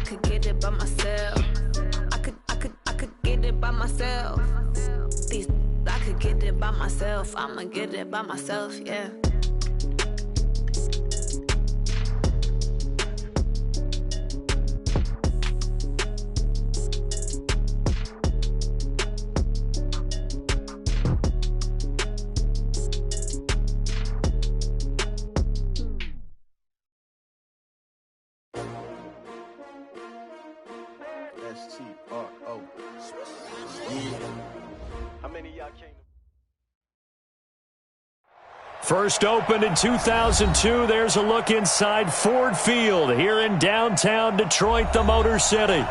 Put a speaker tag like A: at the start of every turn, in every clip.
A: could get it by myself. I could get it by myself. These I could get it by myself. I'ma get it by myself, yeah.
B: First opened in 2002, there's a look inside Ford Field here in downtown Detroit, the Motor City.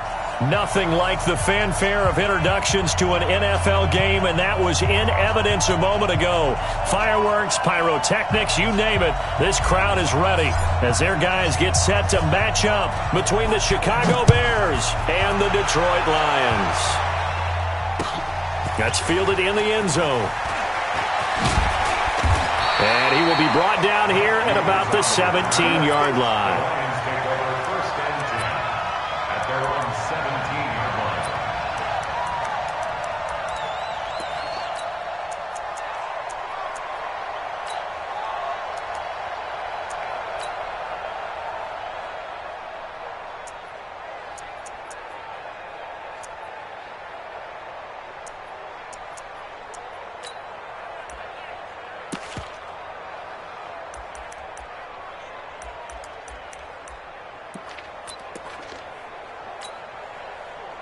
B: Nothing like the fanfare of introductions to an NFL game, and that was in evidence a moment ago. Fireworks, pyrotechnics, you name it, this crowd is ready as their guys get set to match up between the Chicago Bears and the Detroit Lions. That's fielded in the end zone. And he will be brought down here at about the 17-yard line.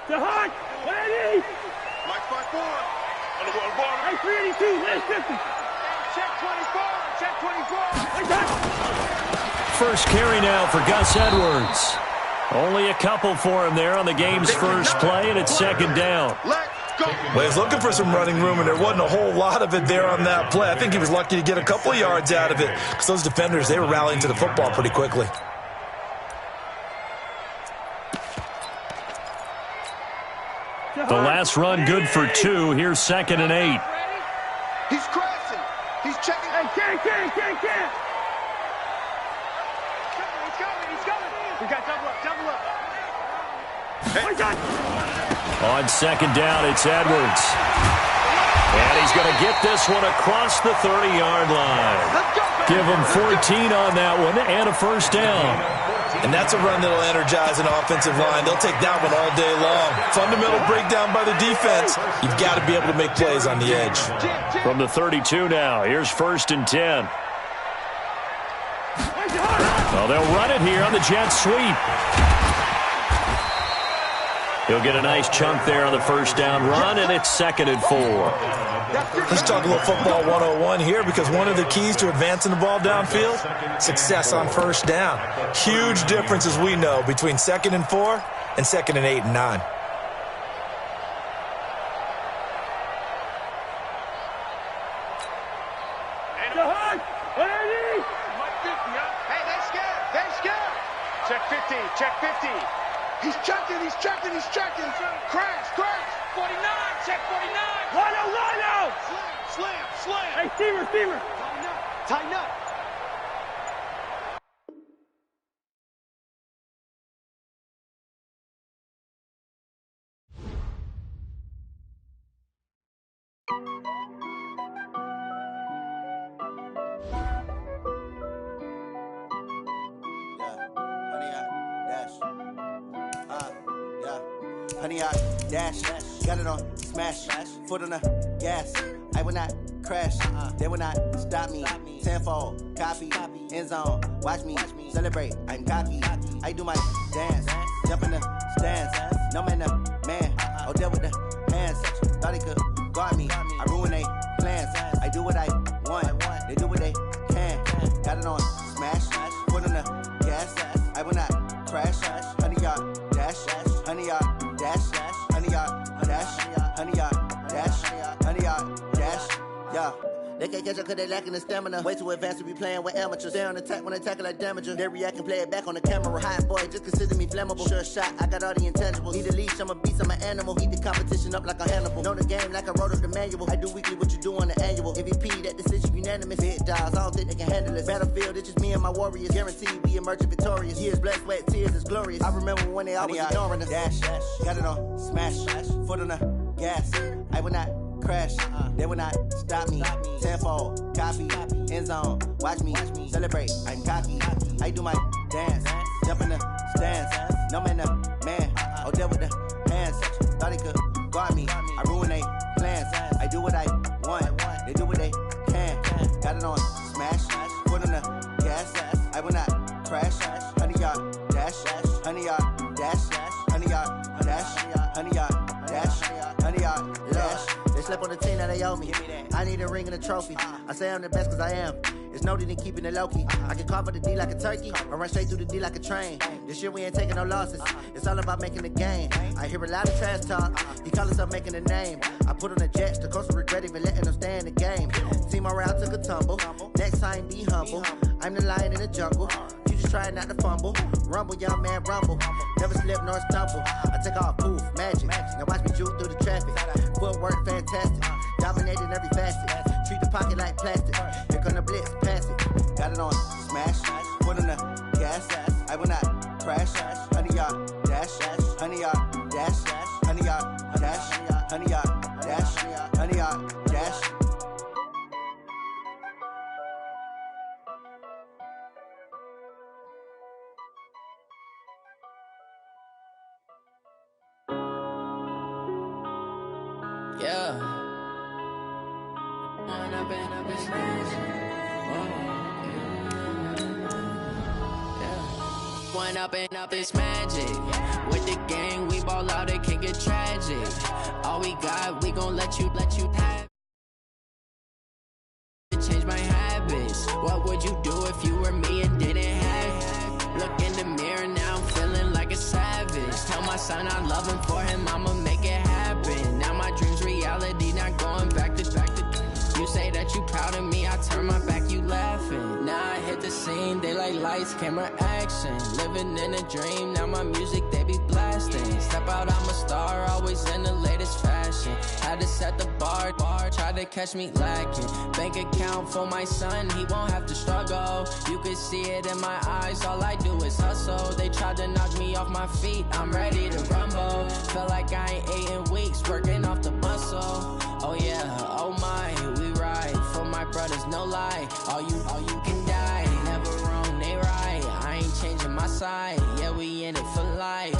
C: The Hawk, 180.
D: Mike 5-4. On the ball.
C: Hey, 382, last 50.
D: Check 24. Check 24.
B: First carry now for Gus Edwards. Only a couple for him there on the game's first play, and it's second down.
D: Let's go.
E: Well, he's looking for some running room, and there wasn't a whole lot of it there on that play. I think he was lucky to get a couple of yards out of it because those defenders, they were rallying to the football pretty quickly.
B: The last run good for 2. Here's 2nd and 8.
D: He's crashing. He's checking.
C: Hey, can't.
D: He's coming. We got double up. Hey.
B: On second down, it's Edwards. And he's going to get this one across the 30-yard line. Give him 14 on that one and a first down.
E: And that's a run that'll energize an offensive line. They'll take that one all day long. Fundamental breakdown by the defense. You've got to be able to make plays on the edge.
B: From the 32 now, here's 1st and 10. Well, they'll run it here on the jet sweep. He'll get a nice chunk there on the first down run, and it's 2nd and 4.
E: Let's talk a little football 101 here, because one of the keys to advancing the ball downfield, success on first down. Huge difference, as we know, between 2nd and 4 and 2nd and 8 and 9.
D: Check 50. He's checking. Crash.
C: 49, check 49.
D: 1-0. Slam.
C: Hey, Steamer.
D: Tighten up.
F: Honey, I dash, got it on, smash, foot on the gas. I will not crash, they will not stop me. Tenfold, copy, end zone, watch me celebrate. I'm cocky, I do my dance, jump in the stands. No man, oh, deal with the hands. Thought he could guard me, I ruin they plans. I do what I want, they do what they can. Got it on, smash, foot on the gas. I will not crash, honey, y'all dash, honey, y'all. Yeah. They can't catch up cause they lacking the stamina. Way too advanced to be playing with amateurs. They on attack when they tackle like damager. They react and play it back on the camera. Hot boy, just consider me flammable. Sure shot, I got all the intangibles. Need a leash, I'm a beast, I'm an animal. Heat the competition up like a Hannibal. Know the game like I wrote up the manual. I do weekly what you do on the annual. MVP, that decision unanimous. unanimous. Big dogs, I don't think they can handle it. Battlefield, it's just me and my warriors. Guaranteed we emerging victorious. Years, blood, sweat, tears, it's glorious. I remember when they always ignoring us. Dash, got it on, smash, foot on the gas. I will not crash, they will not stop me. Tenfold, copy, end zone, watch me celebrate. I'm cocky, I do my dance, jump in the stands. No man, the man, oh, there with the hands. Thought he could guard me, I ruin they plans. I do what I want, they do what they can. Got it on, smash, foot on the gas. I will not crash, 100-yard dash, 100-yard dash, 100-yard dash, 100-yard dash, 100-yard dash. They slept on the team that they owe me. I need a ring and a trophy. I say I'm the best cause I am. It's noted in keeping it low-key. I can carve up the D like a turkey or run straight through the D like a train. This year we ain't taking no losses. It's all about making the game. I hear a lot of trash talk. He call himself making a name. I put on the Jets. The coach will regret even letting them stay in the game. Team morale took a tumble. Next time be humble. I'm the lion in the jungle. You just trying not to fumble. Rumble, young man, rumble. Never slip nor stumble. I take off, poof, magic. Now watch me juke through the traffic. Footwork fantastic. Dominating every facet. Treat the pocket like plastic. Here come the blitz, pass it. Got it on, smash. Foot on the gas. I will not crash. 100-yard dash. 100-yard dash. 100-yard dash. 100-yard dash. 100-yard dash.
G: Yeah. One up and up is magic. With the gang, we ball out, it can get tragic. All we got, we gon' let you have. Change my habits. What would you do if you were me and didn't have it? Look in the mirror, now I'm feeling like a savage. Tell my son I love him, for him I'ma make it happen. Now my dream's reality, not going back to. You say that you proud of me, I turn my back, you laughing. Now I hit the scene, they like lights, camera, action. Living in a dream, now my music, they be blasting. Step out, I'm a star, always in the latest fashion. Had to set the bar, try to catch me lacking. Bank account for my son, he won't have to struggle. You can see it in my eyes, all I do is hustle. They tried to knock me off my feet, I'm ready to rumble. Feel like I ain't ate in weeks, working off the muscle. Oh yeah, oh my, we ride for my brothers, no lie. All you can die, never wrong, they right. I ain't changing my side, yeah, we in it for life.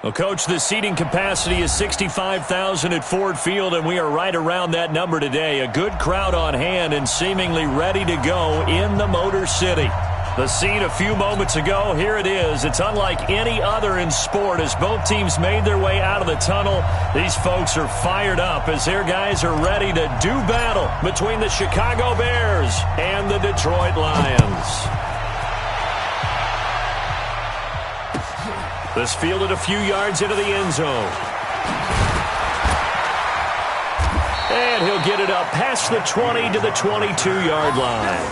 B: Well, Coach, the seating capacity is 65,000 at Ford Field, and we are right around that number today. A good crowd on hand and seemingly ready to go in the Motor City. The scene a few moments ago, here it is. It's unlike any other in sport as both teams made their way out of the tunnel. These folks are fired up as their guys are ready to do battle between the Chicago Bears and the Detroit Lions. This fielded a few yards into the end zone. And he'll get it up past the 20 to the 22-yard line.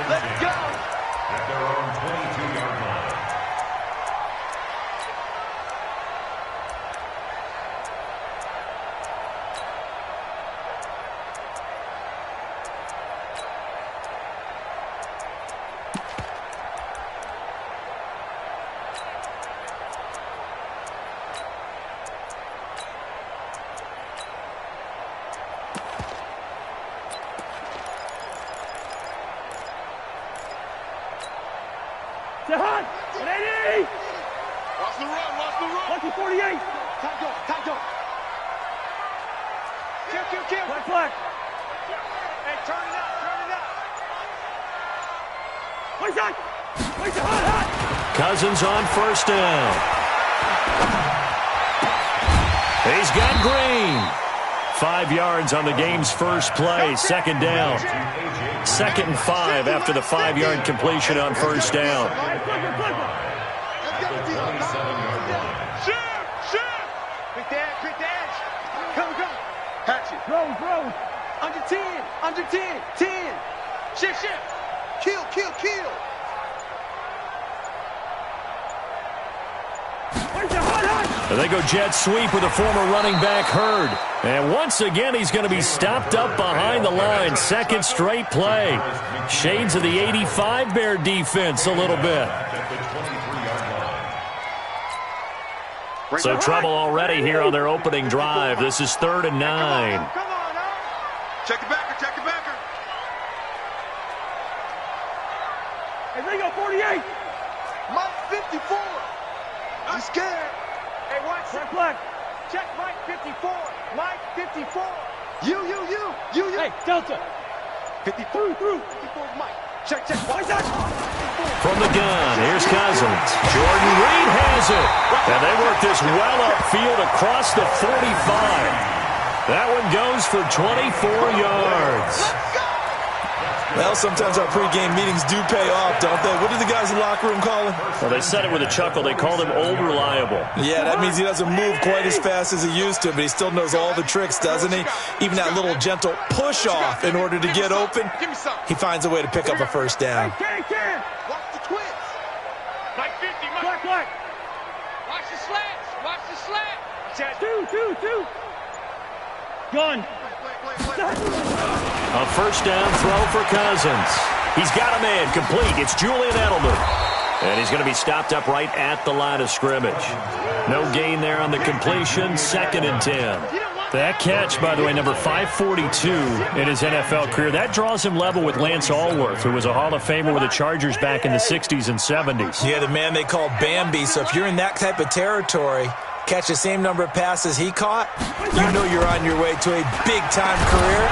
C: Let's go!
H: At their own 22-yard line.
C: Jahan! 180!
D: Watch the run, watch the run.
C: Lucky 48!
D: Time go, time go. Kill.
C: Black flag!
D: Hey, turn it out.
C: Wait, Jahan! Hot!
B: Cousins on first down. He's got Green. 5 yards on the game's first play, second down. 2nd and 5 after the 5-yard completion on first down.
D: Shoot! Quick dash. Come. Hatch it.
C: Throw.
D: Under 10. Shift. Kill.
C: Where's the hot?
B: They go jet sweep with a former running back Hurd. And once again, he's going to be stopped up behind the line. Second straight play. Shades of the 85 Bear defense a little bit. So trouble already here on their opening drive. This is 3rd and 9.
D: Come on now. Check the backer, check the backer.
C: Hey, they go 48.
D: Mike 54. I'm scared.
C: Hey, watch. Check black.
D: Check Mike 54. Mike 54. You.
C: Hey, Delta.
D: 54. Through. 54 is Mike. Check. Watch that.
B: From the gun, here's Cousins. Jordan Reed has it. And they work this well upfield across the 45. That one goes for 24 yards.
E: Well, sometimes our pregame meetings do pay off, don't they? What do the guys in the locker room call him?
B: Well, they said it with a chuckle. They called him Old Reliable.
E: Yeah, that means he doesn't move quite as fast as he used to, but he still knows all the tricks, doesn't he? Even that little gentle push-off in order to get open, he finds a way to pick up a first down.
D: Can. Watch the twins. Mike 50, Mike.
C: Black.
D: Watch the slants. Watch the slant.
C: Two. Gun.
B: A first down throw for Cousins. He's got him in. Complete. It's Julian Edelman. And he's going to be stopped up right at the line of scrimmage. No gain there on the completion. 2nd and 10. That catch, by the way, number 542 in his NFL career, that draws him level with Lance Allworth, who was a Hall of Famer with the Chargers back in the 60s and 70s.
E: Yeah, the man they call Bambi. So if you're in that type of territory, catch the same number of passes he caught, you know you're on your way to a big-time career.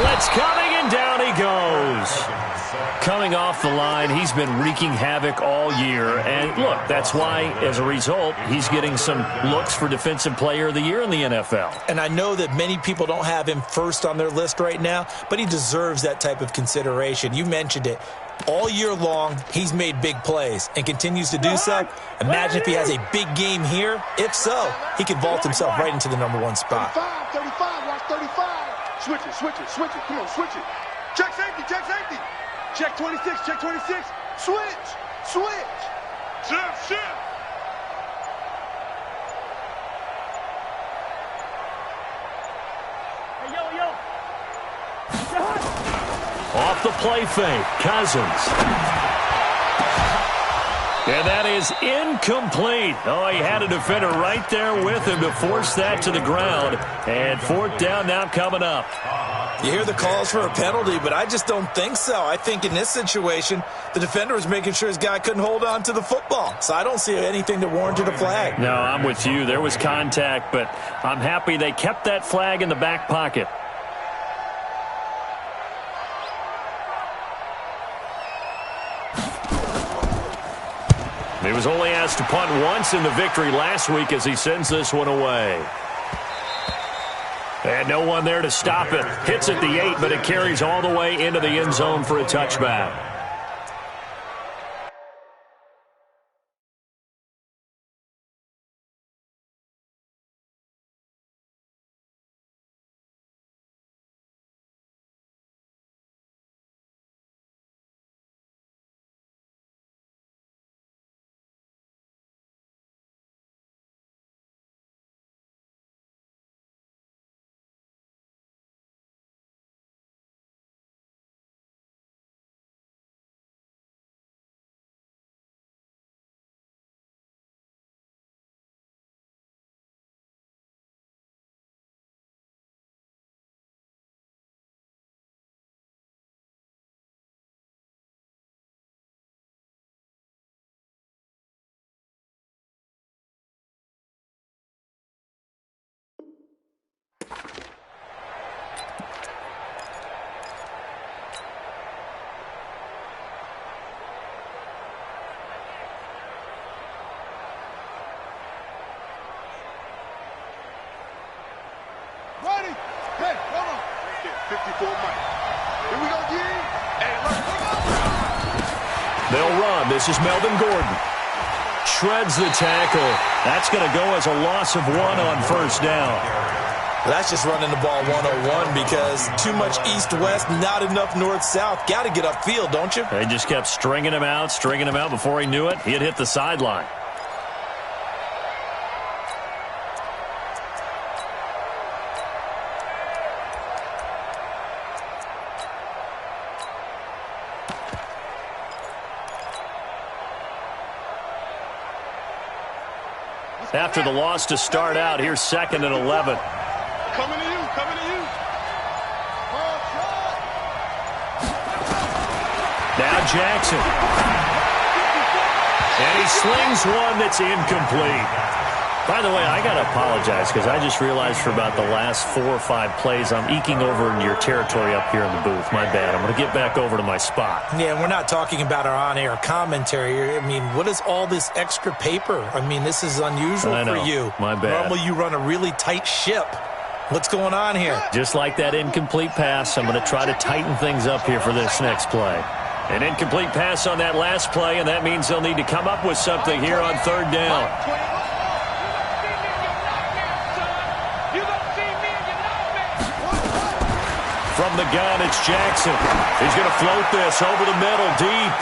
B: Blitz coming, and down he goes. Coming off the line, he's been wreaking havoc all year. And, look, that's why, as a result, he's getting some looks for Defensive Player of the Year in the NFL.
E: And I know that many people don't have him first on their list right now, but he deserves that type of consideration. You mentioned it. All year long, he's made big plays and continues to do so. Imagine if he has a big game here. If so, he could vault himself right into the #1 spot.
D: 35, watch 35. Switch it. Come on, switch it. Check safety. Check 26. Switch. Shift.
C: Hey, yo.
B: Off the play fake, Cousins. And that is incomplete. Oh, he had a defender right there with him to force that to the ground. And 4th down now coming up.
E: You hear the calls for a penalty, but I just don't think so. I think in this situation, the defender was making sure his guy couldn't hold on to the football. So I don't see anything that warranted a flag.
B: No, I'm with you. There was contact, but I'm happy they kept that flag in the back pocket. He was only asked to punt once in the victory last week as he sends this one away. And no one there to stop it. Hits at the 8, but it carries all the way into the end zone for a touchback.
D: Ready? Hey, hold on. 54 Mike. Here we go, G. Hey, look.
B: They'll run. This is Melvin Gordon. Shreds the tackle. That's going to go as a loss of 1 on first down.
E: That's just running the ball 101 because too much east-west, not enough north-south. Got to get upfield, don't you?
B: They just kept stringing him out. Before he knew it, he had hit the sideline. After the loss to start out, here's 2nd and 11.
D: Coming to you, coming to you.
B: Now Jackson. And he slings one that's incomplete. By the way, I got to apologize because I just realized for about the last 4 or 5 plays, I'm eking over into your territory up here in the booth. My bad. I'm going to get back over to my spot.
E: Yeah, we're not talking about our on-air commentary. I mean, what is all this extra paper? I mean, this is unusual for you.
B: My bad.
E: Normally you run a really tight ship. What's going on here?
B: Just like that incomplete pass, I'm going to try to tighten things up here for this next play. An incomplete pass on that last play, and that means they'll need to come up with something here on 3rd down. From the gun, it's Jackson. He's going to float this over the middle, deep.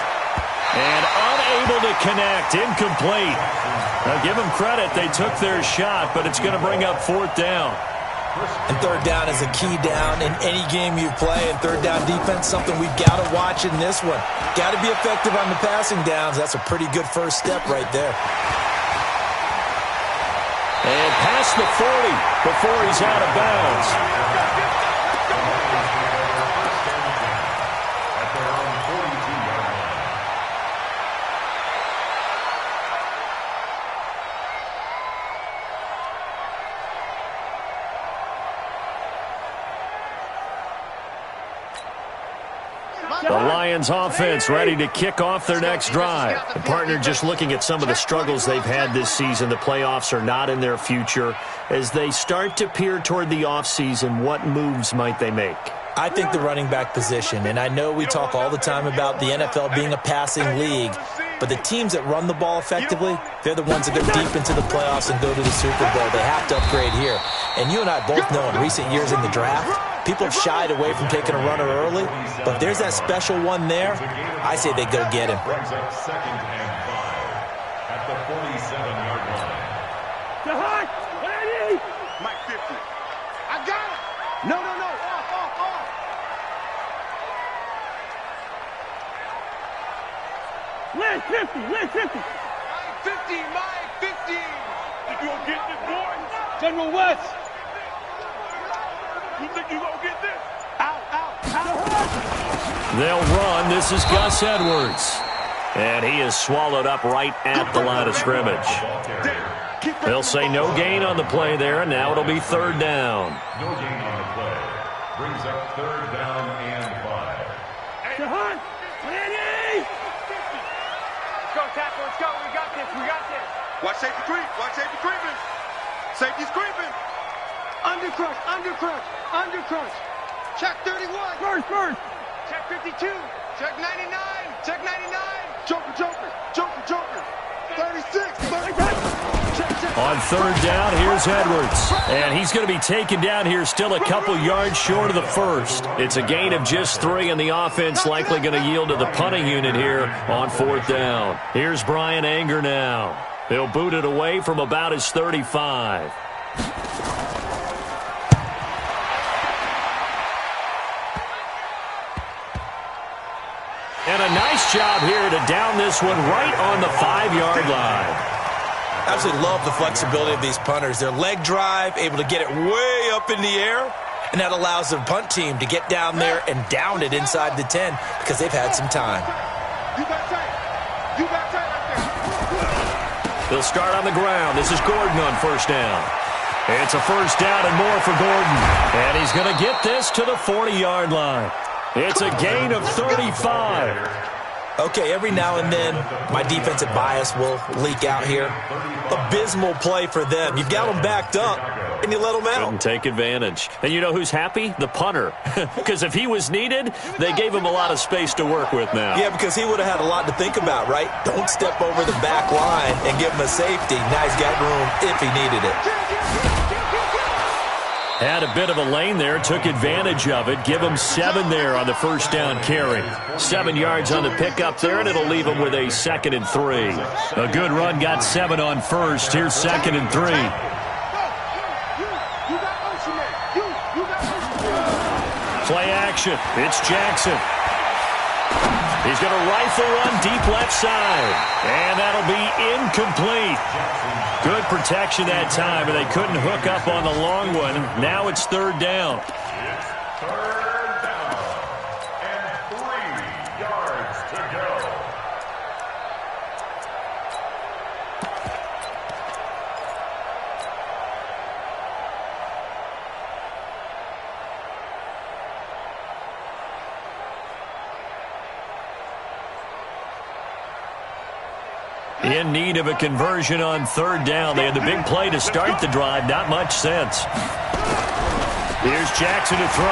B: And unable to connect, incomplete. Now, give them credit. They took their shot, but it's going to bring up 4th down.
E: And 3rd down is a key down in any game you play. And 3rd down defense, something we've got to watch in this one. Got to be effective on the passing downs. That's a pretty good first step right there.
B: And past the 40 before he's out of bounds. The Lions offense ready to kick off their next drive. The partner just looking at some of the struggles they've had this season. The playoffs are not in their future. As they start to peer toward the offseason, what moves might they make?
E: I think the running back position, and I know we talk all the time about the NFL being a passing league, but the teams that run the ball effectively, they're the ones that go deep into the playoffs and go to the Super Bowl. They have to upgrade here. And you and I both know in recent years in the draft, people have shied away from taking a runner early, but if there's that special one there, I say they go get him.
H: Brings up 2nd and 5 at the 47-yard line.
C: Jahan, what I need?
D: Mike 50. I got it.
C: No.
D: Off.
C: Lynn 50.
D: Mike 50. You gonna get this, boy?
C: General West.
D: You think you gonna get this?
C: Out.
B: They'll run. This is Gus Edwards. And he is swallowed up right at the line of scrimmage. They'll say no gain on the play there, and now it'll be 3rd down.
H: No gain on the play. Brings up 3rd down and 5.
C: Jahan, what I need?
D: Let's go, tackle. Let's go. We got this. Watch safety creep. Creeping. Safety's creeping.
C: Undercrush.
D: Check 31.
C: First.
D: Check 52. Check 99. Check 99. Joker. 36.
B: On 3rd down, here's Edwards. And he's going to be taken down here still a couple yards short of the first. It's a gain of just 3, and the offense likely going to yield to the punting unit here on 4th down. Here's Brian Anger now. They'll boot it away from about his 35. And a nice job here to down this one right on the 5-yard line.
E: Absolutely love the flexibility of these punters. Their leg drive, able to get it way up in the air, and that allows the punt team to get down there and down it inside the 10 because they've had some time.
D: You got tight right there.
B: They'll start on the ground. This is Gordon on 1st down. It's a 1st down and more for Gordon. And he's going to get this to the 40-yard line. It's a gain of 35.
E: Okay, every now and then, my defensive bias will leak out here. Abysmal play for them. You've got them backed up, and you let them out.
B: Couldn't take advantage. And you know who's happy? The punter. Because if he was needed, they gave him a lot of space to work with now.
E: Yeah, because he would have had a lot to think about, right? Don't step over the back line and give him a safety. Now he's got room if he needed it.
B: Had a bit of a lane there, took advantage of it. Give him 7 there on the 1st down carry. 7 yards on the pickup there, and it'll leave him with a 2nd and 3. A good run, got 7 on 1st. Here's 2nd and 3. Play action. It's Jackson. He's going to rifle one deep left side. And that'll be incomplete. Good protection that time, and they couldn't hook up on the long one. Now it's third down.
H: It's third down. And 3 yards to go.
B: In need of a conversion on third down. They had the big play to start the drive. Not much sense. Here's Jackson to throw.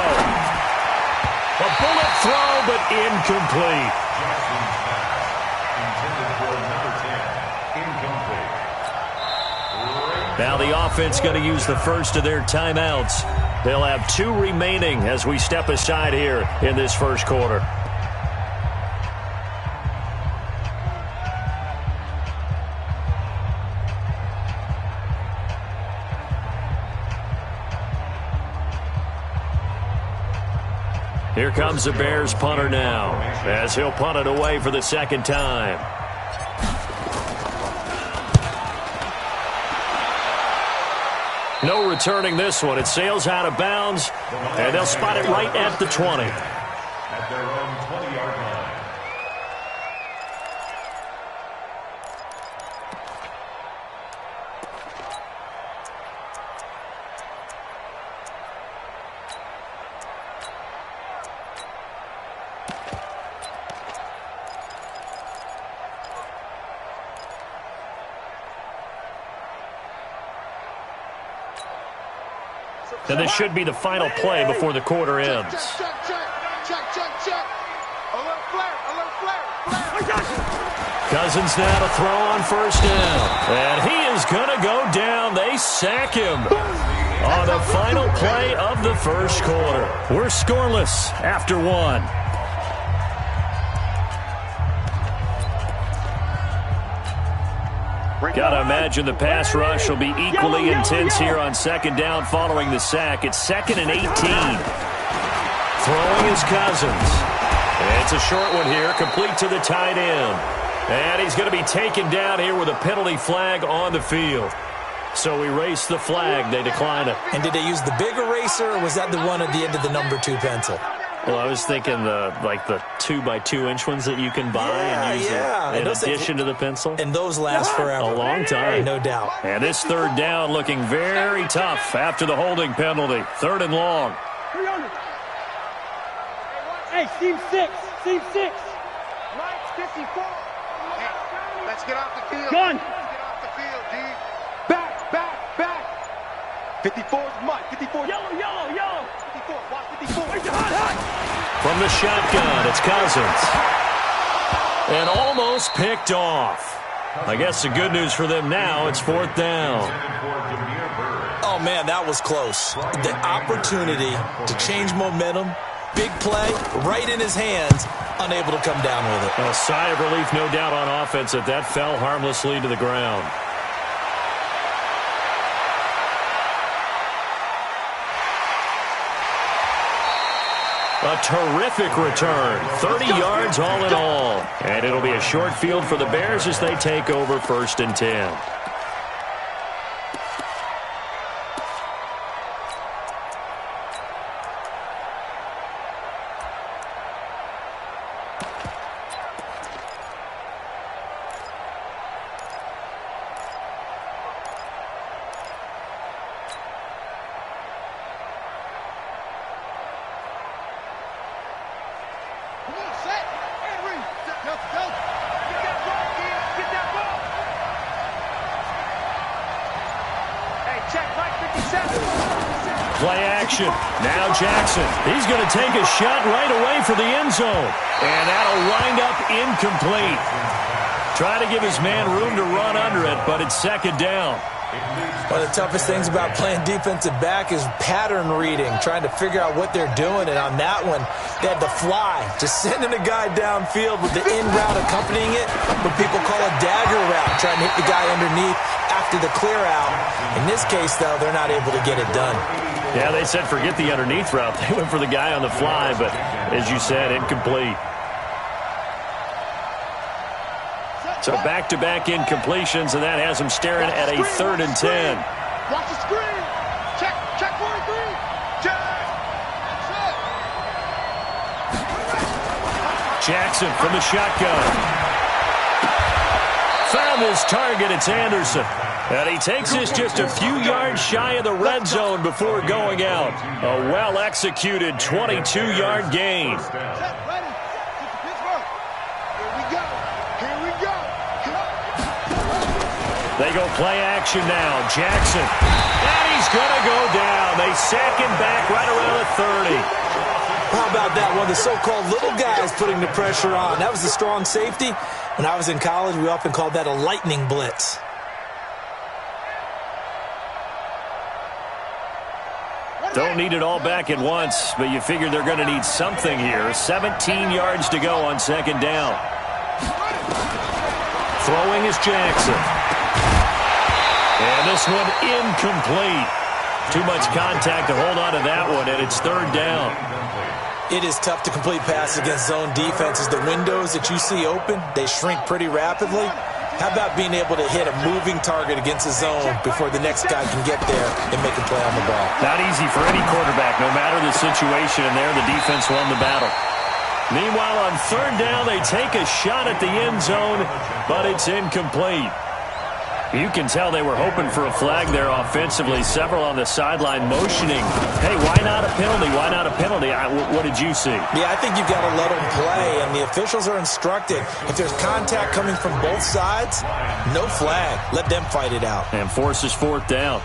B: A bullet throw, but incomplete.
H: Jackson's pass intended for number 10. Incomplete.
B: Now the offense going to use the first of their timeouts. They'll have 2 remaining as we step aside here in this first quarter. Here comes the Bears punter now, as he'll punt it away for the second time. No returning this one. It sails out of bounds, and they'll spot it right at the 20.
H: At their own 20-yard line.
B: And this should be the final play before the quarter ends.
D: Check. Alert flare.
B: Cousins now to throw on first down. And he is going to go down. They sack him on the final play of the first quarter. We're scoreless after 1. Got to imagine the pass rush will be equally intense here on second down following the sack. It's 2nd and 18. Throwing is Cousins. It's a short one here, complete to the tight end. And he's going to be taken down here with a penalty flag on the field. So erase the flag. They decline it.
E: And did they use the big eraser, or was that the one at the end of the number 2 pencil?
B: Well, I was thinking the 2x2-inch ones that you can buy and use in addition to the pencil.
E: And those last forever.
B: A long time.
E: No doubt.
B: And this third down looking very tough after the holding penalty. 3rd and long.
C: Hey, Team 6.
D: Mike, 54. Hey, let's get off the field.
C: Gun.
D: Let's get off the field, D. Back. 54 is Mike. 54.
C: Yellow.
D: 54. Watch 54.
B: From the shotgun, it's Cousins. And almost picked off. I guess the good news for them now, it's 4th down.
E: Oh, man, that was close. The opportunity to change momentum, big play, right in his hands, unable to come down with it.
B: A sigh of relief, no doubt, on offense that fell harmlessly to the ground. A terrific return, 30 yards all in all. And it'll be a short field for the Bears as they take over 1st and 10. Play action. Now Jackson. He's going to take a shot right away for the end zone. And that'll wind up incomplete. Try to give his man room to run under it, but it's 2nd down.
E: One of the toughest things about playing defensive back is pattern reading, trying to figure out what they're doing. And on that one, they had to fly, just sending a guy downfield with the in route accompanying it, what people call a dagger route, trying to hit the guy underneath after the clear out. In this case, though, they're not able to get it done.
B: Yeah, they said forget the underneath route. They went for the guy on the fly, but as you said, incomplete. So back-to-back incompletions, and that has him staring at a 3rd and 10.
D: Watch the screen. Check 43.
B: Jackson from the shotgun. Found his target. It's Anderson. And he takes this just a few yards shy of the red zone before going out. A well-executed 22-yard gain. They go play action now. Jackson. And he's going to go down. They sack him back right around the 30.
E: How about that? One of the so-called little guys putting the pressure on. That was a strong safety. When I was in college, we often called that a lightning blitz.
B: Don't need it all back at once, but you figure they're going to need something here. 17 yards to go on 2nd down. Throwing is Jackson. And this one incomplete. Too much contact to hold on to that one, and it's 3rd down.
E: It is tough to complete passes against zone defenses. The windows that you see open, they shrink pretty rapidly. How about being able to hit a moving target against a zone before the next guy can get there and make a play on the ball?
B: Not easy for any quarterback. No matter the situation in there, the defense won the battle. Meanwhile, on 3rd down, they take a shot at the end zone, but it's incomplete. You can tell they were hoping for a flag there offensively. Several on the sideline motioning, hey, why not a penalty? Why not a penalty? What did you see?
E: Yeah, I think you've got to let them play, and the officials are instructed. If there's contact coming from both sides, no flag. Let them fight it out.
B: And forces 4th down.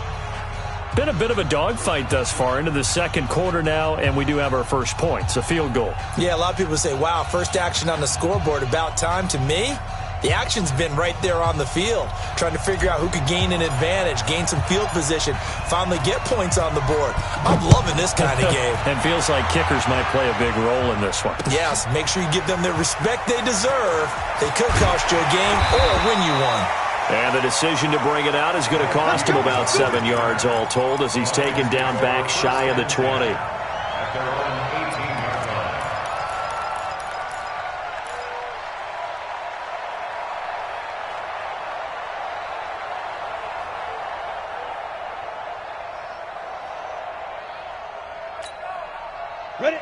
B: Been a bit of a dogfight thus far into the 2nd quarter now, and we do have our first points, a field goal.
E: Yeah, a lot of people say, wow, first action on the scoreboard, about time. To me, the action's been right there on the field, trying to figure out who could gain an advantage, gain some field position, finally get points on the board. I'm loving this kind of game.
B: And feels like kickers might play a big role in this one.
E: Yes, make sure you give them the respect they deserve. They could cost you a game or win you one.
B: And the decision to bring it out is going to cost him about 7 yards all told as he's taken down back shy of the 20.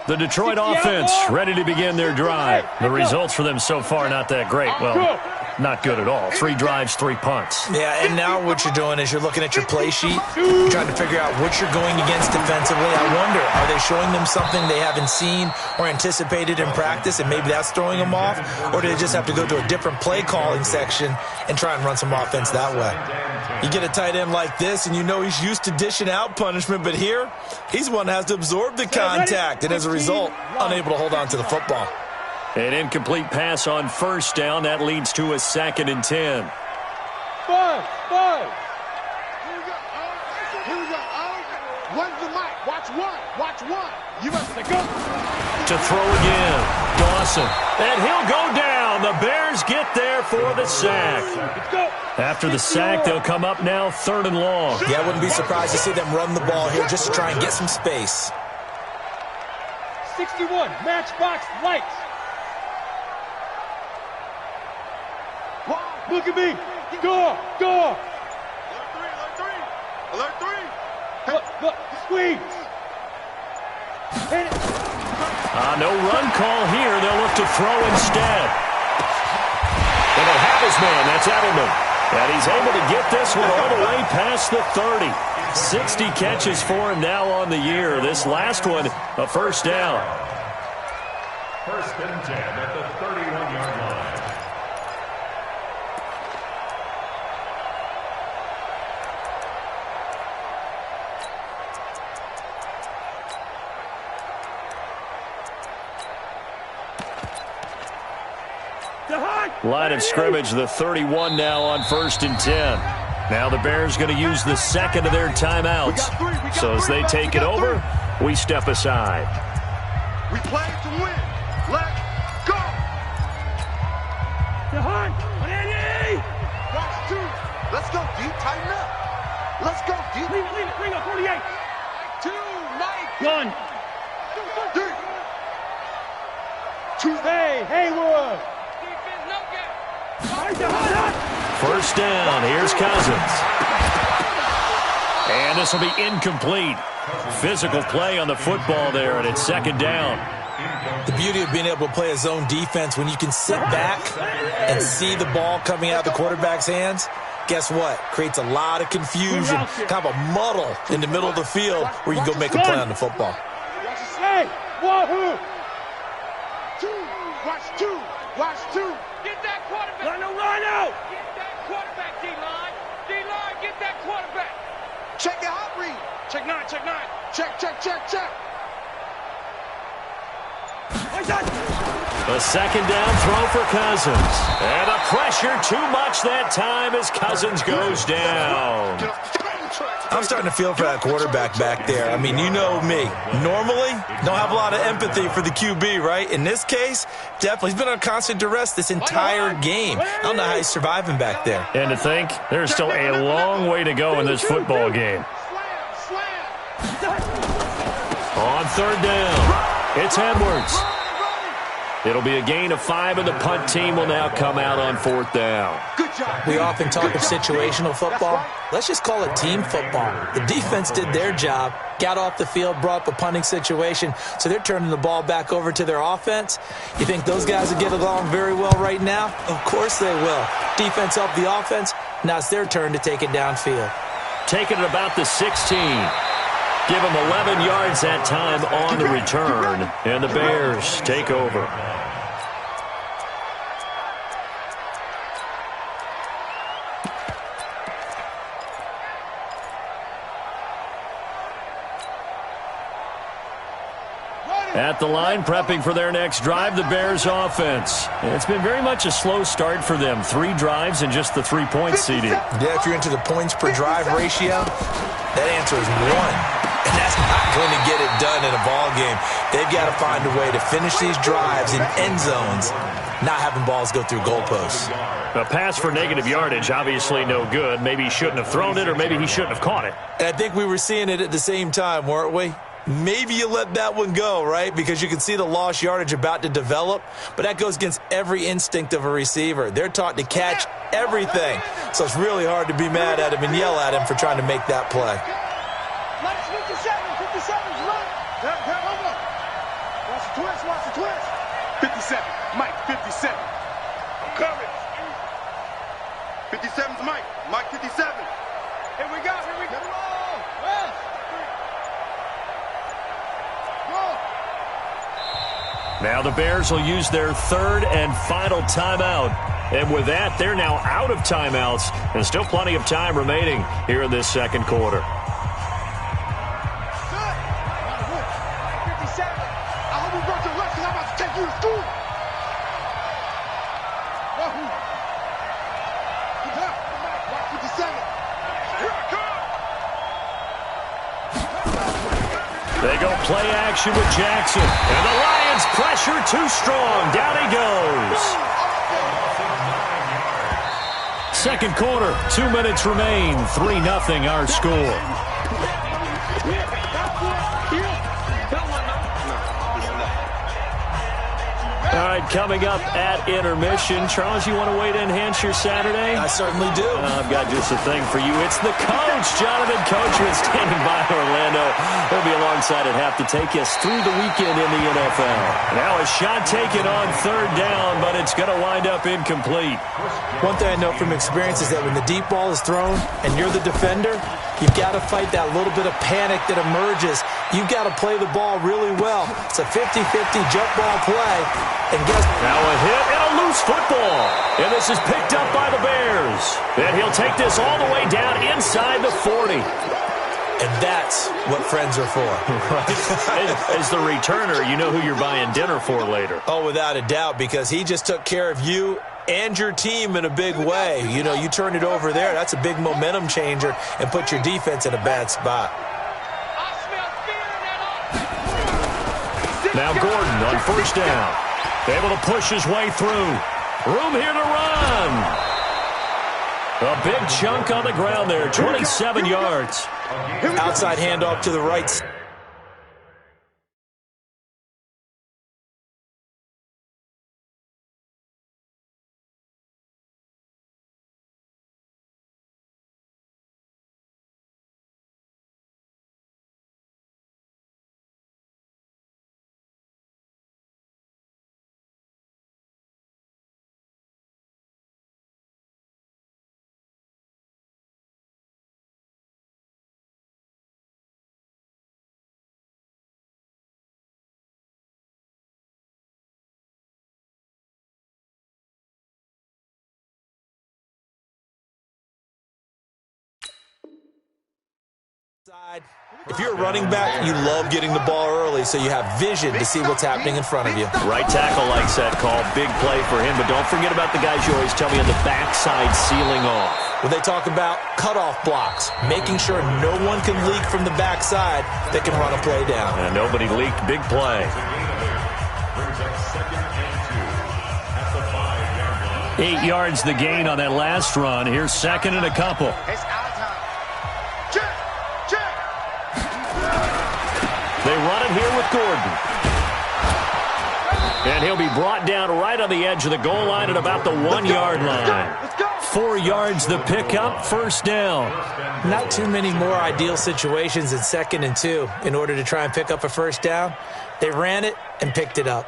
B: The Detroit offense ready to begin their drive. The results for them so far not that great. Well, not good at all. 3 drives, 3 punts.
E: Yeah, and now what you're doing is you're looking at your play sheet, trying to figure out what you're going against defensively. I wonder, are they showing them something they haven't seen or anticipated in practice, and maybe that's throwing them off? Or do they just have to go to a different play calling section and try and run some offense that way? You get a tight end like this, and you know he's used to dishing out punishment, but here, he's one that has to absorb the contact, and as a result, unable to hold on to the football.
B: An incomplete pass on 1st down. That leads to a 2nd and 10.
D: 5. Here we go. One's the mic. Watch one. You must go.
B: To throw again. Dawson. And he'll go down. The Bears get there for the sack. After the sack, they'll come up now 3rd and long.
E: Yeah, I wouldn't be surprised to see them run the ball here just to try and get some space.
C: 61, matchbox lights. Look at me. Go.
D: Alert 3.
C: Look, squeeze. Hit it.
B: No run call here. They'll look to throw instead. And they'll have his man. That's Edelman. And he's able to get this one all the way past the 30. 60 catches for him now on the year. This last one, a 1st down.
H: 1st and 10 at the 31-yard line.
B: Line of scrimmage, the 31 now on 1st and 10. Now the Bears going to use the 2nd of their timeouts. So as they take it over, we step aside.
D: We play to win. Let's go. Watch 2. Let's go, D. Tighten up. Let's go, D.
C: Leave it. Bring up 48.
D: 2, Mike.
C: Gun.
D: 3. 2.
C: Hey, Haywood.
B: First down. Here's Cousins. And this will be incomplete. Physical play on the football there, and it's second down.
E: The beauty of being able to play a zone defense, when you can sit back and see the ball coming out of the quarterback's hands, guess what? Creates a lot of confusion, kind of a muddle in the middle of the field where you can go make a play on the football.
C: Hey, one, two, watch two.
D: Get that quarterback.
C: Run out.
D: Get that quarterback, D-line. D-line, get that quarterback.
F: Check your hot read.
C: Check nine.
F: Check.
B: The second down throw for Cousins. And the pressure too much that time as Cousins goes down.
E: I'm starting to feel for that quarterback back there. I mean, you know me. Normally, don't have a lot of empathy for the QB, right? In this case, definitely. He's been on constant duress this entire game. I don't know how he's surviving back there.
B: And to think, there's still a long way to go in this football game. On third down, it's Edwards. It'll be a gain of 5, and the punt team will now come out on fourth down.
E: We often talk of situational football. Let's just call it team football. The defense did their job, got off the field, brought up a punting situation, so they're turning the ball back over to their offense. You think those guys will get along very well right now? Of course they will. Defense helped the offense. Now it's their turn to take it downfield.
B: Taking it about the 16. Give them 11 yards that time on the return, and the Bears take over. At the line, prepping for their next drive, the Bears offense. It's been very much a slow start for them. 3 drives and just the 3-point CD.
E: Yeah, if you're into the points per drive ratio, that answer is 1. And that's not going to get it done in a ball game. They've got to find a way to finish these drives in end zones, not having balls go through goalposts.
B: A pass for negative yardage, obviously no good. Maybe he shouldn't have thrown it, or maybe he shouldn't have caught it.
E: And I think we were seeing it at the same time, weren't we? Maybe you let that one go, right? Because you can see the lost yardage about to develop. But that goes against every instinct of a receiver. They're taught to catch everything. So it's really hard to be mad at him and yell at him for trying to make that play.
D: 57, Mike, 57. I'm coming. 57's Mike. Mike 57. Here we go.
B: Now the Bears will use their third and final timeout. And with that, they're now out of timeouts. And still plenty of time remaining here in this second quarter.
C: 57. I hope you brought your lunch because I'm about to take you to school. Good job. Mike 57. Here I come.
B: They go play action with Jackson. And the Lions pressure too strong. Down he goes. Second quarter, 2 minutes remain. 3-0 our score. All right, coming up at intermission. Charles, you want to wait to enhance your Saturday?
E: I certainly do.
B: I've got just a thing for you. It's the coach, Jonathan Coachman, standing by Orlando. He'll be alongside at half to take us through the weekend in the NFL. Now a shot taken on third down, but it's going to wind up incomplete.
E: One thing I know from experience is that when the deep ball is thrown and you're the defender, you've got to fight that little bit of panic that emerges. You've got to play the ball really well. It's a 50-50 jump ball play. And guess
B: now a hit and a loose football. And this is picked up by the Bears. And he'll take this all the way down inside the 40.
E: And that's what friends are for.
B: Right? As the returner, you know who you're buying dinner for later.
E: Oh, without a doubt, because he just took care of you and your team in a big way. You know, you turn it over there, that's a big momentum changer and put your defense in a bad spot.
B: Now Gordon on first down. Able to push his way through. Room here to run. A big chunk on the ground there, 27 yards.
E: Outside handoff to the right. If you're a running back, you love getting the ball early so you have vision to see what's happening in front of you.
B: Right tackle likes that call. Big play for him, but don't forget about the guys you always tell me on the backside sealing off.
E: When they talk about cutoff blocks, making sure no one can leak from the backside that can run a play down.
B: And nobody leaked. Big play. 8 yards the gain on that last run. Here's second and a couple.
C: It's our time. Check.
B: They run it here with Gordon. And he'll be brought down right on the edge of the goal line at about the 1 yard line. 4 yards the pickup, first down.
E: Not too many more ideal situations in 2nd and 2 in order to try and pick up a first down. They ran it and picked it up.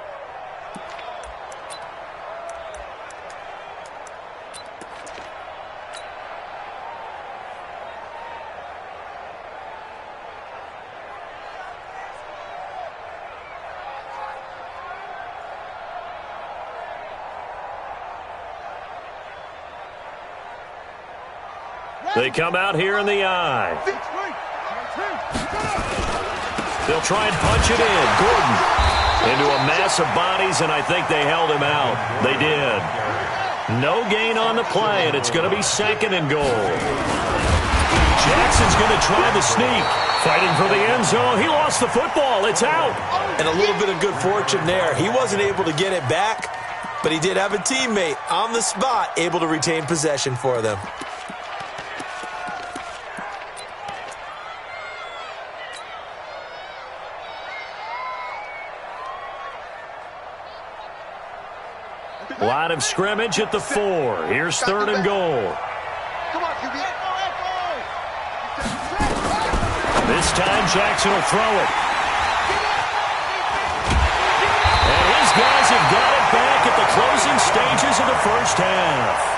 B: They come out here in the eye. They'll try and punch it in. Gordon into a mass of bodies, and I think they held him out. They did. No gain on the play, and it's going to be 2nd and goal. Jackson's going to try the sneak. Fighting for the end zone. He lost the football. It's out.
E: And a little bit of good fortune there. He wasn't able to get it back, but he did have a teammate on the spot able to retain possession for them.
B: Line of scrimmage at the 4. Here's 3rd and goal.
C: Come on, QB.
B: This time Jackson will throw it. And his guys have got it back at the closing stages of the first half.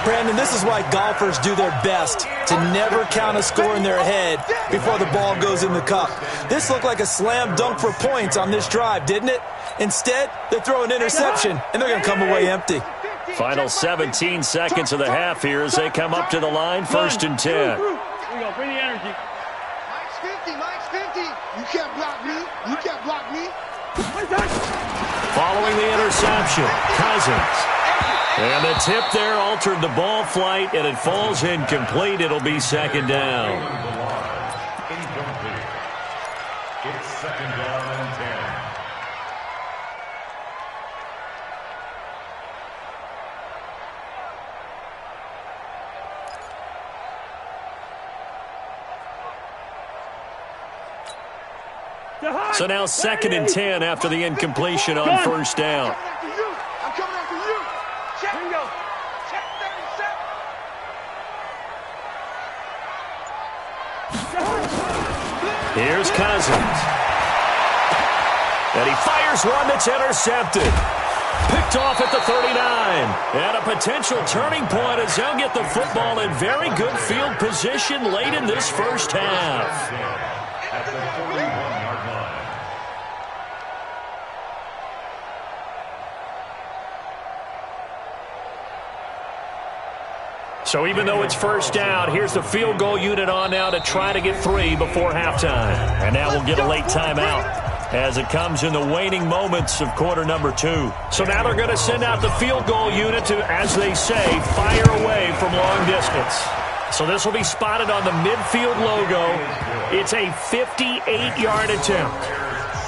E: Brandon, this is why golfers do their best to never count a score in their head before the ball goes in the cup. This looked like a slam dunk for points on this drive, didn't it? Instead, they throw an interception, and they're going to come away empty.
B: Final 17 seconds of the half here as they come up to the line, 1st and 10.
C: Here we go. Bring the energy. Mike's 50. You can't block me. You can't block me.
B: Following the interception, Cousins. And the tip there altered the ball flight, and it falls incomplete. It'll be 2nd down.
H: It's 2nd down and 10.
B: So now 2nd and 10 after the incompletion on 1st down.
C: I'm coming after you. Check. Here we go. Check 37.
B: Here's Cousins. And he fires one that's intercepted. Picked off at the 39. And a potential turning point as they'll get the football in very good field position late in this first half.
H: At the 41-yard line.
B: So even though it's first down, here's the field goal unit on now to try to get 3 before halftime. And now we'll get a late timeout as it comes in the waning moments of quarter number 2. So now they're going to send out the field goal unit to, as they say, fire away from long distance. So this will be spotted on the midfield logo. It's a 58-yard attempt.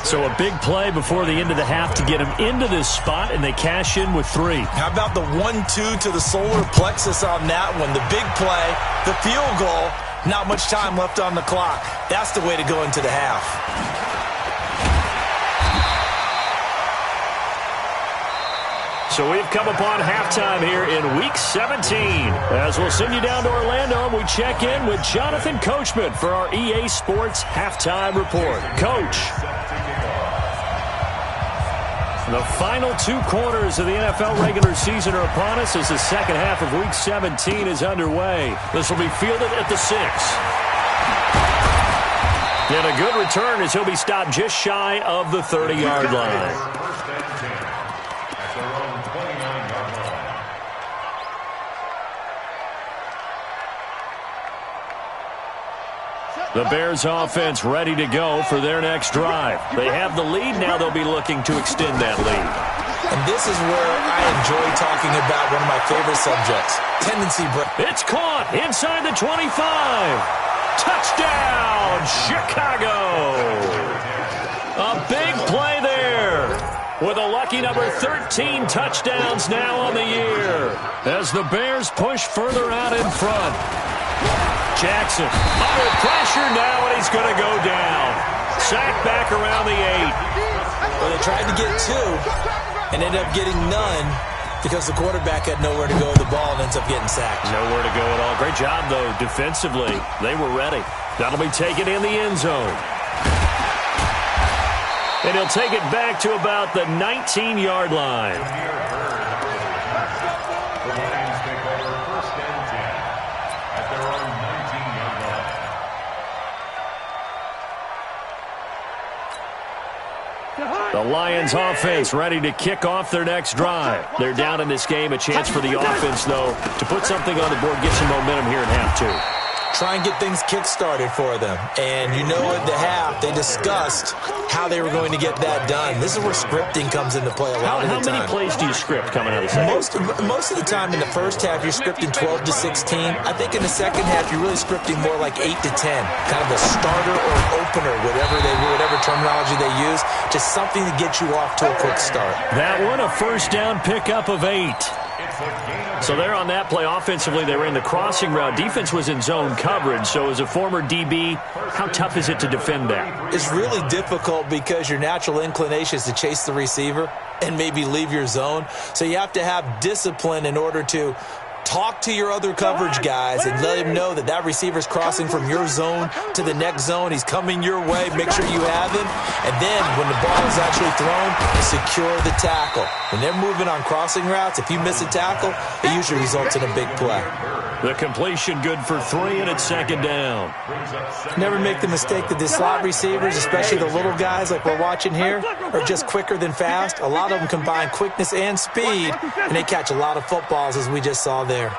B: So a big play before the end of the half to get him into this spot, and they cash in with 3.
E: How about the 1-2 to the solar plexus on that one? The big play, the field goal, not much time left on the clock. That's the way to go into the half.
B: So we've come upon halftime here in Week 17. As we'll send you down to Orlando, and we check in with Jonathan Coachman for our EA Sports Halftime Report. Coach. The final 2 quarters of the NFL regular season are upon us as the second half of Week 17 is underway. This will be fielded at the 6. And a good return as he'll be stopped just shy of the 30-yard line. The Bears offense ready to go for their next drive. They have the lead. Now they'll be looking to extend that lead.
E: And this is where I enjoy talking about one of my favorite subjects, tendency break.
B: It's caught inside the 25. Touchdown, Chicago. A big play there with a lucky number 13 touchdowns now on the year as the Bears push further out in front. Jackson under pressure now, and he's going to go down. Sacked back around the 8.
E: Well, they tried to get 2 and ended up getting none because the quarterback had nowhere to go with the ball and ends up getting sacked.
B: Nowhere to go at all. Great job, though, defensively. They were ready. That'll be taken in the end zone. And he'll take it back to about the 19-yard line. The Lions offense ready to kick off their next drive. They're down in this game. A chance for the offense, though, to put something on the board, get some momentum here in half 2.
E: Try and get things kick-started for them. And you know at the half, they discussed how they were going to get that done. This is where scripting comes into play a lot of the time.
B: How many plays do you script coming out of the second?
E: Most of the time in the first half, you're scripting 12 to 16. I think in the second half, you're really scripting more like 8 to 10. Kind of a starter or opener, whatever terminology they use. Just something to get you off to a quick start.
B: That one, a first down pickup of 8. So there on that play, offensively, they ran the crossing route. Defense was in zone coverage. So as a former DB, how tough is it to defend that?
E: It's really difficult because your natural inclination is to chase the receiver and maybe leave your zone. So you have to have discipline in order to talk to your other coverage guys and let him know that that receiver's crossing from your zone to the next zone. He's coming your way. Make sure you have him. And then when the ball is actually thrown, secure the tackle. When they're moving on crossing routes, if you miss a tackle, it usually results in a big play.
B: The completion good for 3, and it's second down.
E: Never make the mistake that the slot receivers, especially the little guys like we're watching here, are just quicker than fast. A lot of them combine quickness and speed, and they catch a lot of footballs, as we just saw there.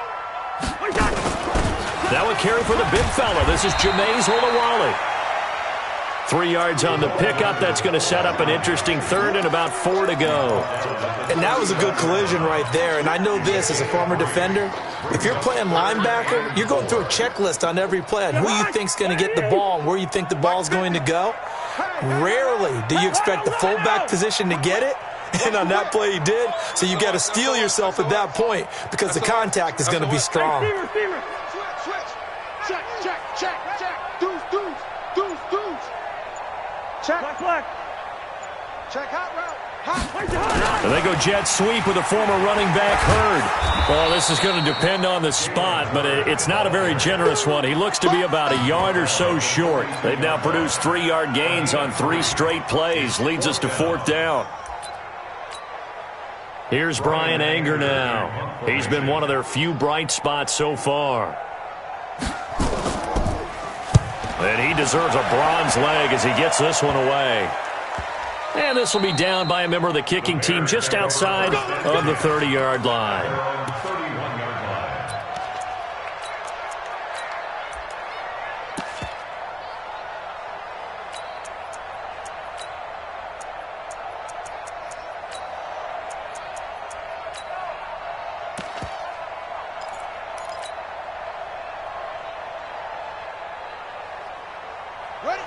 B: That would carry for the big fella. This is Jameis Olawale. 3 yards on the pickup. That's going to set up an interesting third and about 4 to go.
E: And that was a good collision right there. And I know this as a former defender. If you're playing linebacker, you're going through a checklist on every play on who you think's going to get the ball and where you think the ball's going to go. Rarely do you expect the fullback position to get it. And on that play he did. So you got to steel yourself at that point because the contact is going to be strong.
C: Check hot route.
B: And they go jet sweep with a former running back Hurd. Well, this is going to depend on the spot, but it's not a very generous one. He looks to be about a yard or so short. They've now produced 3-yard gains on 3 straight plays. Leads us to 4th down. Here's Brian Anger now. He's been one of their few bright spots so far. And he deserves a bronze leg as he gets this one away. And this will be down by a member of the kicking team just outside of the 30-yard line.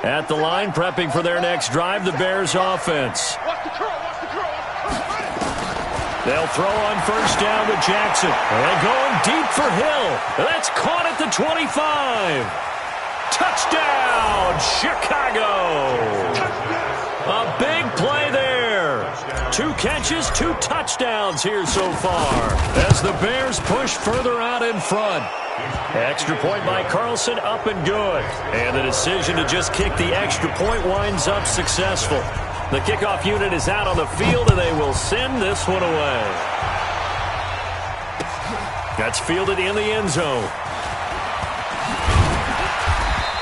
B: At the line, prepping for their next drive, the Bears offense. They'll throw on first down with Jackson. They're going deep for Hill. That's caught at the 25. Touchdown, Chicago. A big play there. 2 catches, 2 touchdowns here so far as the Bears push further out in front. Extra point by Carlson, up and good. And the decision to just kick the extra point winds up successful. The kickoff unit is out on the field, and they will send this one away. That's fielded in the end zone.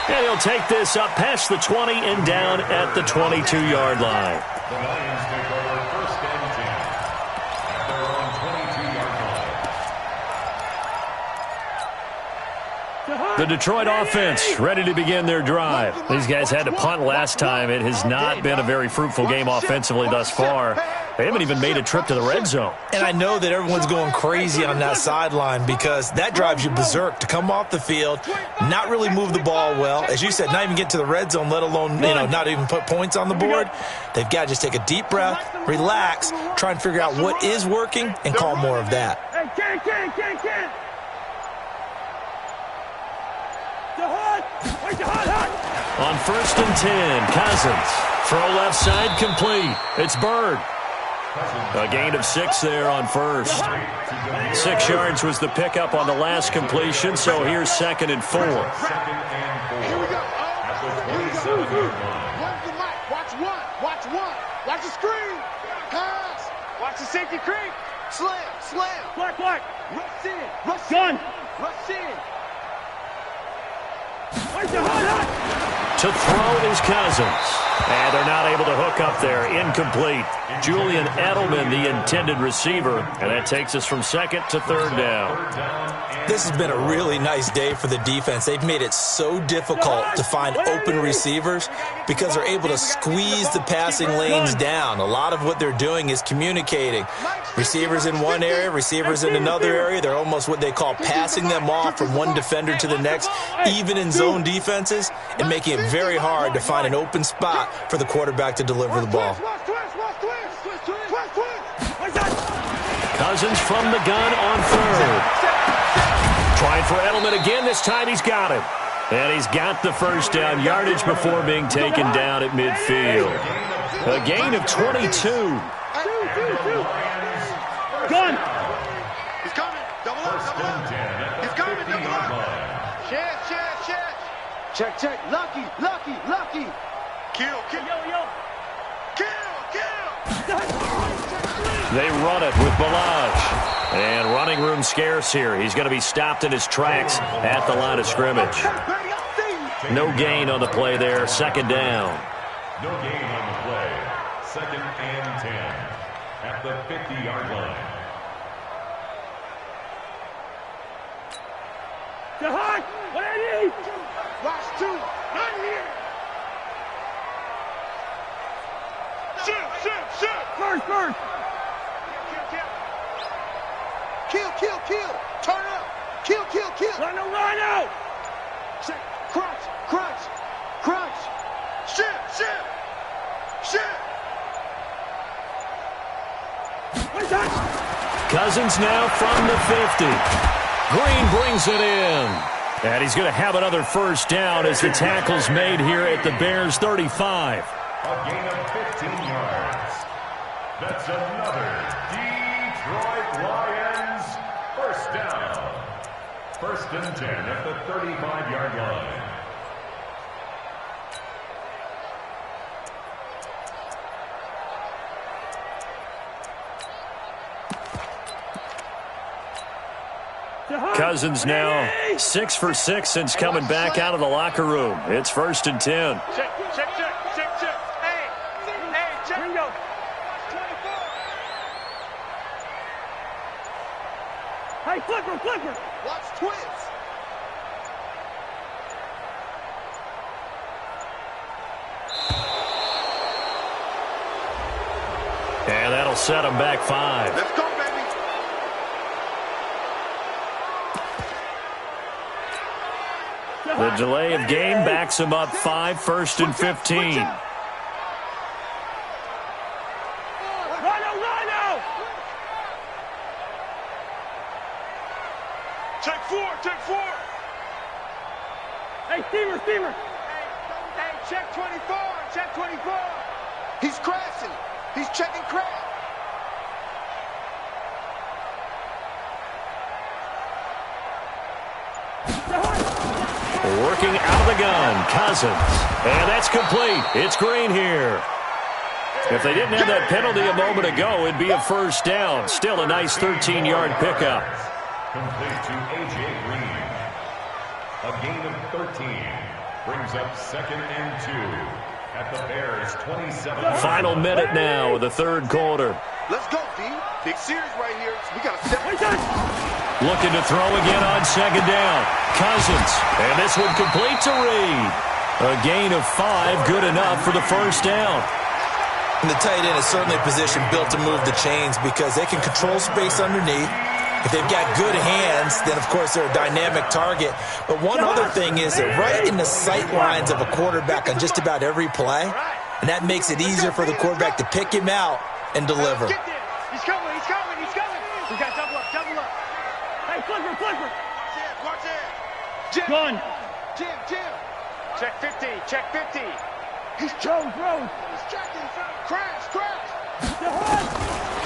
B: And he'll take this up past the 20 and down at the 22-yard line.
H: The Lions take over first and 10 at their own 22-yard line.
B: The Detroit offense ready to begin their drive. These guys had to punt last time. It has not been a very fruitful game offensively thus far. They haven't even made a trip to the red zone.
E: And I know that everyone's going crazy on that sideline because that drives you berserk to come off the field, not really move the ball well. As you said, not even get to the red zone, let alone, not even put points on the board. They've got to just take a deep breath, relax, try and figure out what is working, and call more of that.
B: On 1st and 10, Cousins. Throw left side complete. It's Bird. A gain of 6 there on first. 6 yards was the pickup on the last completion, so here's 2nd and 4.
C: Here we go. Watch one. Watch the screen. Pass.
D: Watch the safety creep.
C: Slam.
D: Black.
C: Rush in.
D: Gun.
C: Rush in.
B: To throw is Cousins. And they're not able to hook up there. Incomplete. Julian Edelman, the intended receiver. And that takes us from 2nd to 3rd down.
E: This has been a really nice day for the defense. They've made it so difficult to find open receivers because they're able to squeeze the passing lanes down. A lot of what they're doing is communicating. Receivers in one area, receivers in another area. They're almost what they call passing them off from one defender to the next, even in zone defenses, and making it very hard to find an open spot for the quarterback to deliver the ball.
B: Cousins from the gun on 3rd. Trying for Edelman again. This time he's got it. And he's got the first down yardage before being taken down at midfield. A gain of 22.
D: Gun.
C: He's coming. Double up. He's coming. Double up. Shed. Check. Lucky. Kill.
B: They run it with Balaj. And running room scarce here. He's going to be stopped in his tracks at the line of scrimmage. No gain on the play there. 2nd down.
H: No gain on the play. 2nd and 10 at the 50-yard line.
D: What I need?
C: Watch 2. Not here. Shoot.
D: First.
C: Kill. Turn up. Kill.
D: Run out.
C: Check. Crunch. Shit.
B: Cousins now from the 50. Green brings it in. And he's going to have another first down as the tackle's made here at the Bears' 35.
H: A gain of 15 yards. That's another Detroit Lions first down. 1st and 10 at the 35-yard line.
B: Cousins now 6 for 6 since coming back out of the locker room. It's 1st and 10.
D: Check. Hey, check. Ringo. Hey, flipper.
C: Watch twins.
B: And that'll set him back 5.
C: Let's go, baby.
B: The delay of game backs him up 5, 1st and 15.
D: Rhino.
C: Take four.
D: Hey, steamer.
C: Hey, check 24. He's crashing. He's checking crash.
B: Working out of the gun, Cousins. And that's complete. It's Green here. If they didn't have that penalty a moment ago, it'd be a first down. Still a nice 13-yard pickup.
H: Complete to A.J. Green. A gain of 13 brings up 2nd and 2 at the Bears' 27.
B: Final minute now of the 3rd quarter.
C: Let's go, D. Big series right here. We got to set.
B: Looking to throw again on second down. Cousins. And this one complete to Reed. A gain of 5, good enough for the first down.
E: And the tight end is certainly a position built to move the chains because they can control space underneath. If they've got good hands, then, of course, they're a dynamic target. But one other thing is they're right in the sight lines of a quarterback on just about every play, and that makes it easier for the quarterback to pick him out and deliver.
C: He's coming. We got double up. Hey, flipper. Watch it. Jim. Gun. Jim. Check 50. He's Jones Road. He's checking. Crash.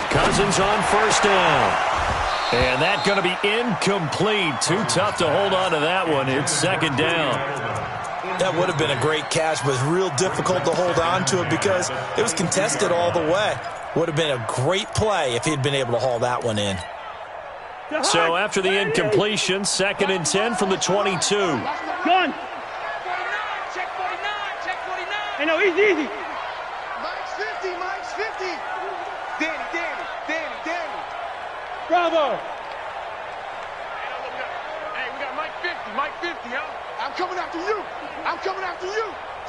B: Cousins on first down. And that's going to be incomplete. Too tough to hold on to that one. It's second down.
E: That would have been a great catch, but real difficult to hold on to it because it was contested all the way. Would have been a great play if he'd been able to haul that one in.
B: So after the incompletion, 2nd and 10 from the 22.
C: Gun. Check 49. Hey, no, easy. Mike's 50. Danny. Bravo. Hey, we got Mike 50, huh? I'm coming after you.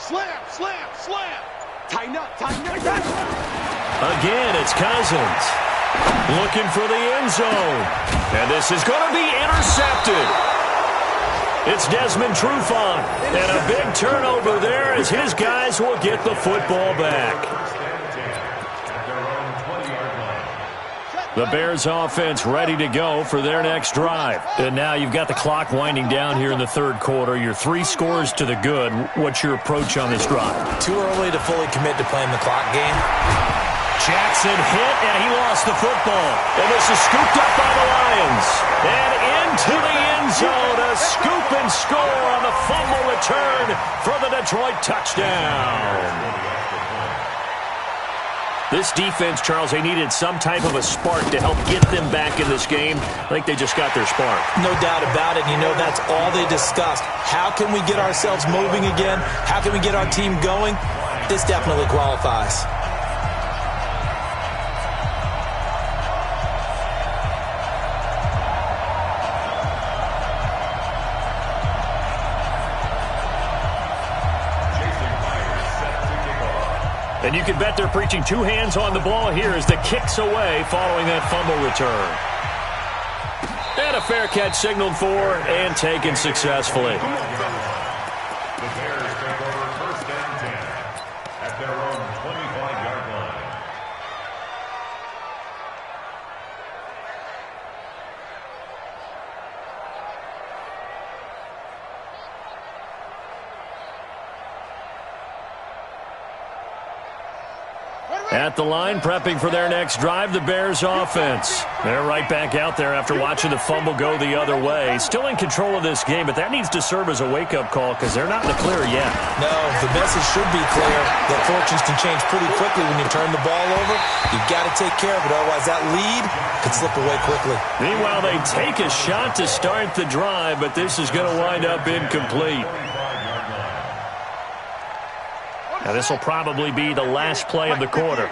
C: Slam. Tighten up.
B: Again, it's Cousins. Looking for the end zone. And this is going to be intercepted. It's Desmond Trufant. And a big turnover there as his guys will get the football back. The Bears offense ready to go for their next drive. And now you've got the clock winding down here in the third quarter. You're 3 scores to the good. What's your approach on this drive?
E: Too early to fully commit to playing the clock game.
B: Jackson hit, and he lost the football. And this is scooped up by the Lions. And into the end zone, a scoop and score on the fumble return for the Detroit touchdown. This defense, Charles, they needed some type of a spark to help get them back in this game. I think they just got their spark.
E: No doubt about it. You know, that's all they discussed. How can we get ourselves moving again? How can we get our team going? This definitely qualifies.
B: And you can bet they're preaching 2 hands on the ball here as the kick's away following that fumble return. And a fair catch signaled for and taken successfully.
H: The Bears take over 1st and 10 at their own 25-yard line.
B: At the line, prepping for their next drive, the Bears offense. They're right back out there after watching the fumble go the other way. Still in control of this game, but that needs to serve as a wake-up call because they're not in the clear yet.
E: No, the message should be clear that fortunes can change pretty quickly when you turn the ball over. You've got to take care of it, otherwise that lead could slip away quickly.
B: Meanwhile, they take a shot to start the drive, but this is going to wind up incomplete. Now, this will probably be the last play of the quarter.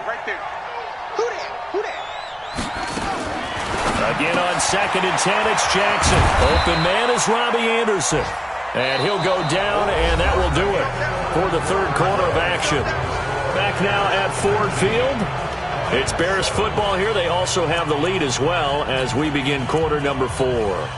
B: Again on 2nd and 10, it's Jackson. Open man is Robbie Anderson. And he'll go down, and that will do it for the third quarter of action. Back now at Ford Field. It's Bears football here. They also have the lead as well as we begin quarter number 4.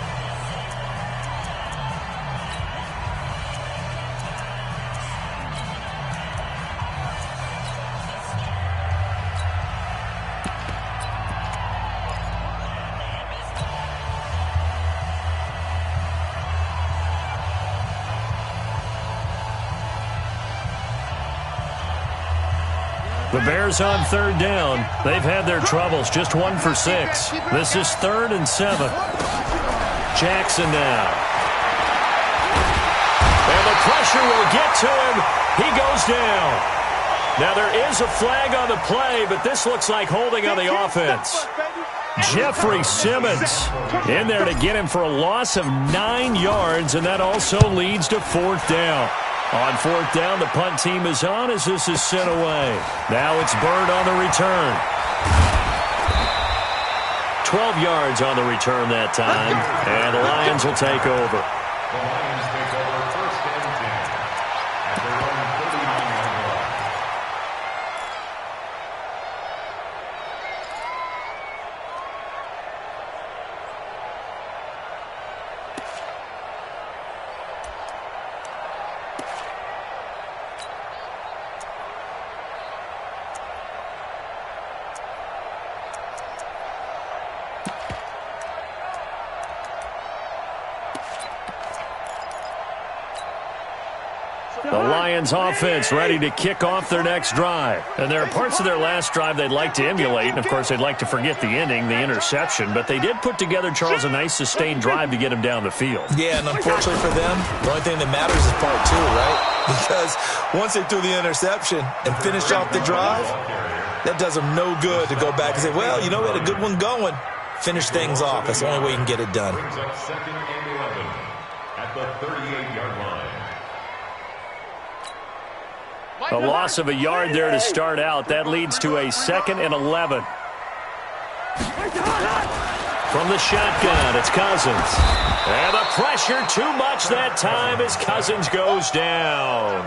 B: The Bears on 3rd down. They've had their troubles. Just 1 for 6. This is 3rd and 7. Jackson now. And the pressure will get to him. He goes down. Now there is a flag on the play, but this looks like holding on the offense. Jeffrey Simmons in there to get him for a loss of 9 yards, and that also leads to 4th down. On 4th down, the punt team is on as this is sent away. Now it's Bird on the return. 12 yards on the return that time, and the Lions will take over.
H: The Lions take over first and 10 at their own 39-yard line.
B: The Lions offense ready to kick off their next drive. And there are parts of their last drive they'd like to emulate. And, of course, they'd like to forget the ending, the interception. But they did put together, Charles, a nice sustained drive to get him down the field.
E: Yeah, and unfortunately for them, the only thing that matters is part 2, right? Because once they threw the interception and finished off the drive, that does them no good to go back and say, well, you know, we had a good one going. Finish things off. That's the only way you can get it done.
H: Brings up second and 11 at the 38-yard line.
B: A loss of a yard there to start out. That leads to a 2nd and 11. From the shotgun, it's Cousins. And the pressure too much that time as Cousins goes down.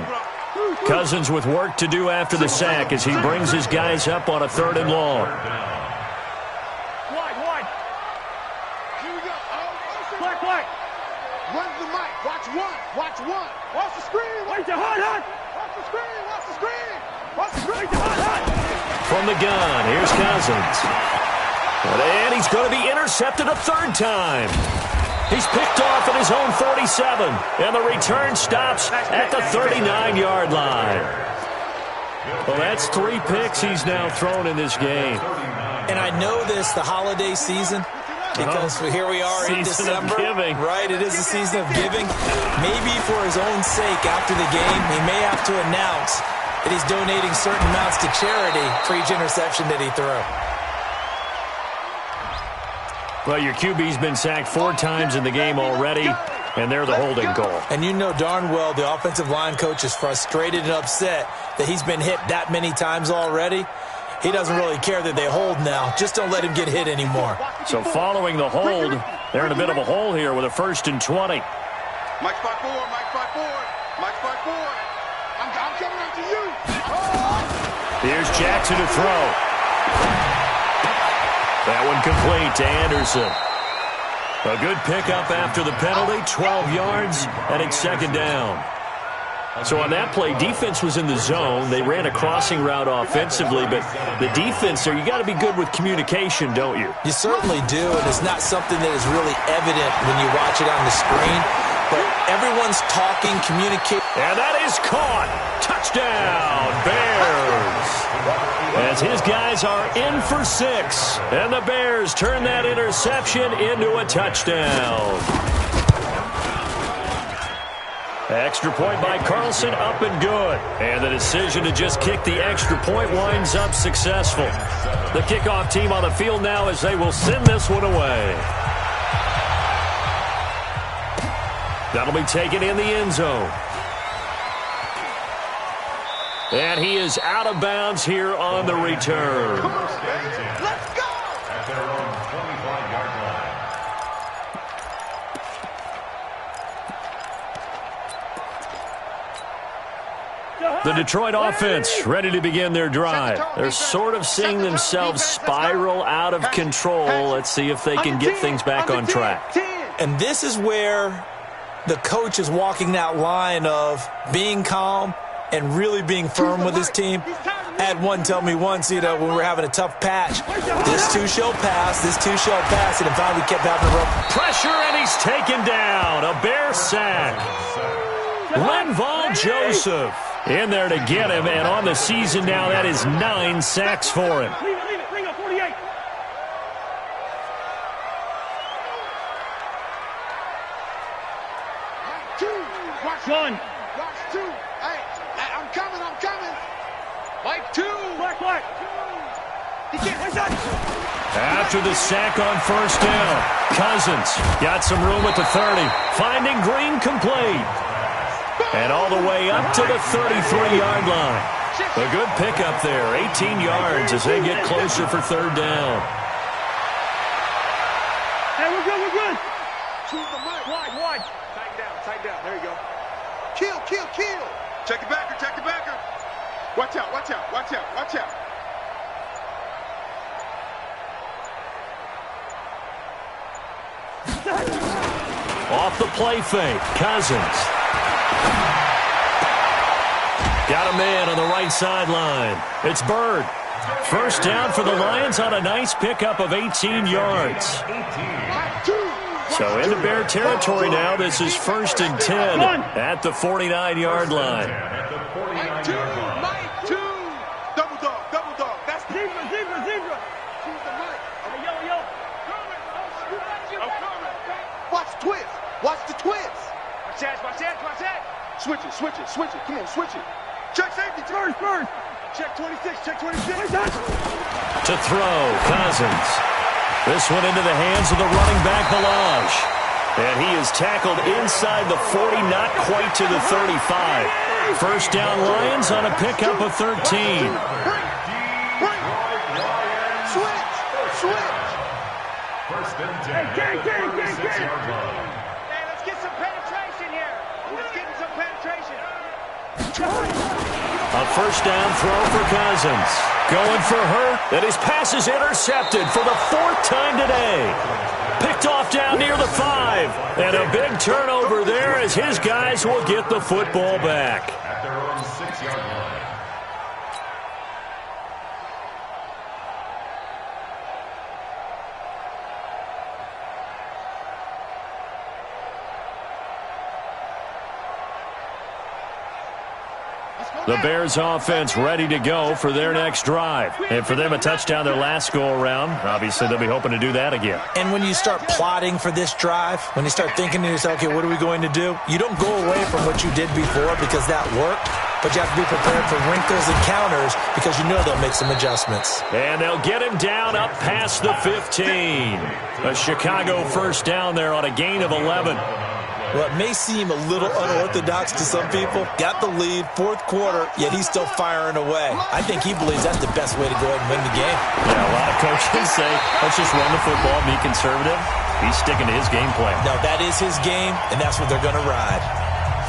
B: Cousins with work to do after the sack as he brings his guys up on a 3rd and long.
C: Wide. Here we go. Black. Run the mic. Watch one. Watch the screen. Watch the screen.
B: From the gun, here's Cousins. And he's going to be intercepted a 3rd time. He's picked off at his own 47. And the return stops at the 39-yard line. Well, that's 3 picks he's now thrown in this game.
E: And I know this, the holiday season, because here we are in December.
B: Giving.
E: Right, it is the season of giving. Maybe for his own sake after the game, he may have to announce that he's donating certain amounts to charity for each interception that he threw.
B: Well, your QB's been sacked 4 times in the game already, and they're the holding call.
E: And you know darn well the offensive line coach is frustrated and upset that he's been hit that many times already. He doesn't really care that they hold now. Just don't let him get hit anymore.
B: So following the hold, they're in a bit of a hole here with a 1st and 20.
D: Mike's by 4. I'm coming after you.
B: Here's Jackson to throw. That one complete to Anderson. A good pickup after the penalty, 12 yards, and it's 2nd down. So on that play, defense was in the zone. They ran a crossing route offensively, but the defense there, you got to be good with communication, don't you?
E: You certainly do, and it's not something that is really evident when you watch it on the screen. But everyone's talking, communicating.
B: And that is caught. Touchdown, Bears. As his guys are in for 6. And the Bears turn that interception into a touchdown. Extra point by Carlson, up and good. And the decision to just kick the extra point winds up successful. The kickoff team on the field now as they will send this one away. That'll be taken in the end zone. And he is out of bounds here on the return.
D: Let's go!
H: At their own 25-yard line.
B: The Detroit offense ready to begin their drive. They're sort of seeing themselves spiral out of control. Let's see if they can get things back on track.
E: And this is where the coach is walking that line of being calm and really being firm with his team. I had one tell me once, when we were having a tough patch, this too shall pass, and in fact we kept having to run.
B: Pressure, and he's taken down. A Bear sack. Linval Joseph in there to get him, and on the season now, that is 9 sacks for him.
C: Bring up 48. One.
D: Watch 2. Hey, I'm coming. Mike 2.
C: Black. He can't.
B: After the sack on 1st down, Cousins got some room at the 30, finding Green complete. And all the way up to the 33-yard line. A good pickup there, 18 yards as they get closer for 3rd down.
C: Choose the mic. Wide. Tighten down. There you go. Kill.
D: Check the backer. Watch out.
B: Off the play fake, Cousins. Got a man on the right sideline. It's Bird. First down for the Lions on a nice pickup of 18 yards. So into Bear territory now. This is 1st and 10 at the 49-yard line.
D: Mike two. Double dog. That's
C: Zebra.
D: choose the mic.
C: Yo.
D: I'm coming. Watch the twist.
C: Watch that.
D: Switch it. Come on, switch it. Check safety.
C: First. Check 26.
B: To throw, Cousins. This one into the hands of the running back, Balaj. And he is tackled inside the 40, not quite to the 35. First down, Lions on a pickup of 13.
D: Switch.
H: First and 10.
C: Hey, let's get some penetration here.
B: A first down throw for Cousins. Going for Hurt, and his pass is intercepted for the 4th time today. Picked off down near the 5. And a big turnover there as his guys will get the football back.
H: At their own 6-yard line.
B: The Bears offense ready to go for their next drive. And for them, a touchdown their last go-around. Obviously, they'll be hoping to do that again.
E: And when you start plotting for this drive, when you start thinking to yourself, okay, what are we going to do? You don't go away from what you did before because that worked, but you have to be prepared for wrinkles and counters because you know they'll make some adjustments.
B: And they'll get him down up past the 15. A Chicago first down there on a gain of 11.
E: Well, it may seem a little unorthodox to some people. Got the lead, 4th quarter, yet he's still firing away. I think he believes that's the best way to go ahead and win the game.
B: Yeah, a lot of coaches say, let's just run the football, be conservative. He's sticking to his game plan.
E: No, that is his game, and that's what they're going to ride.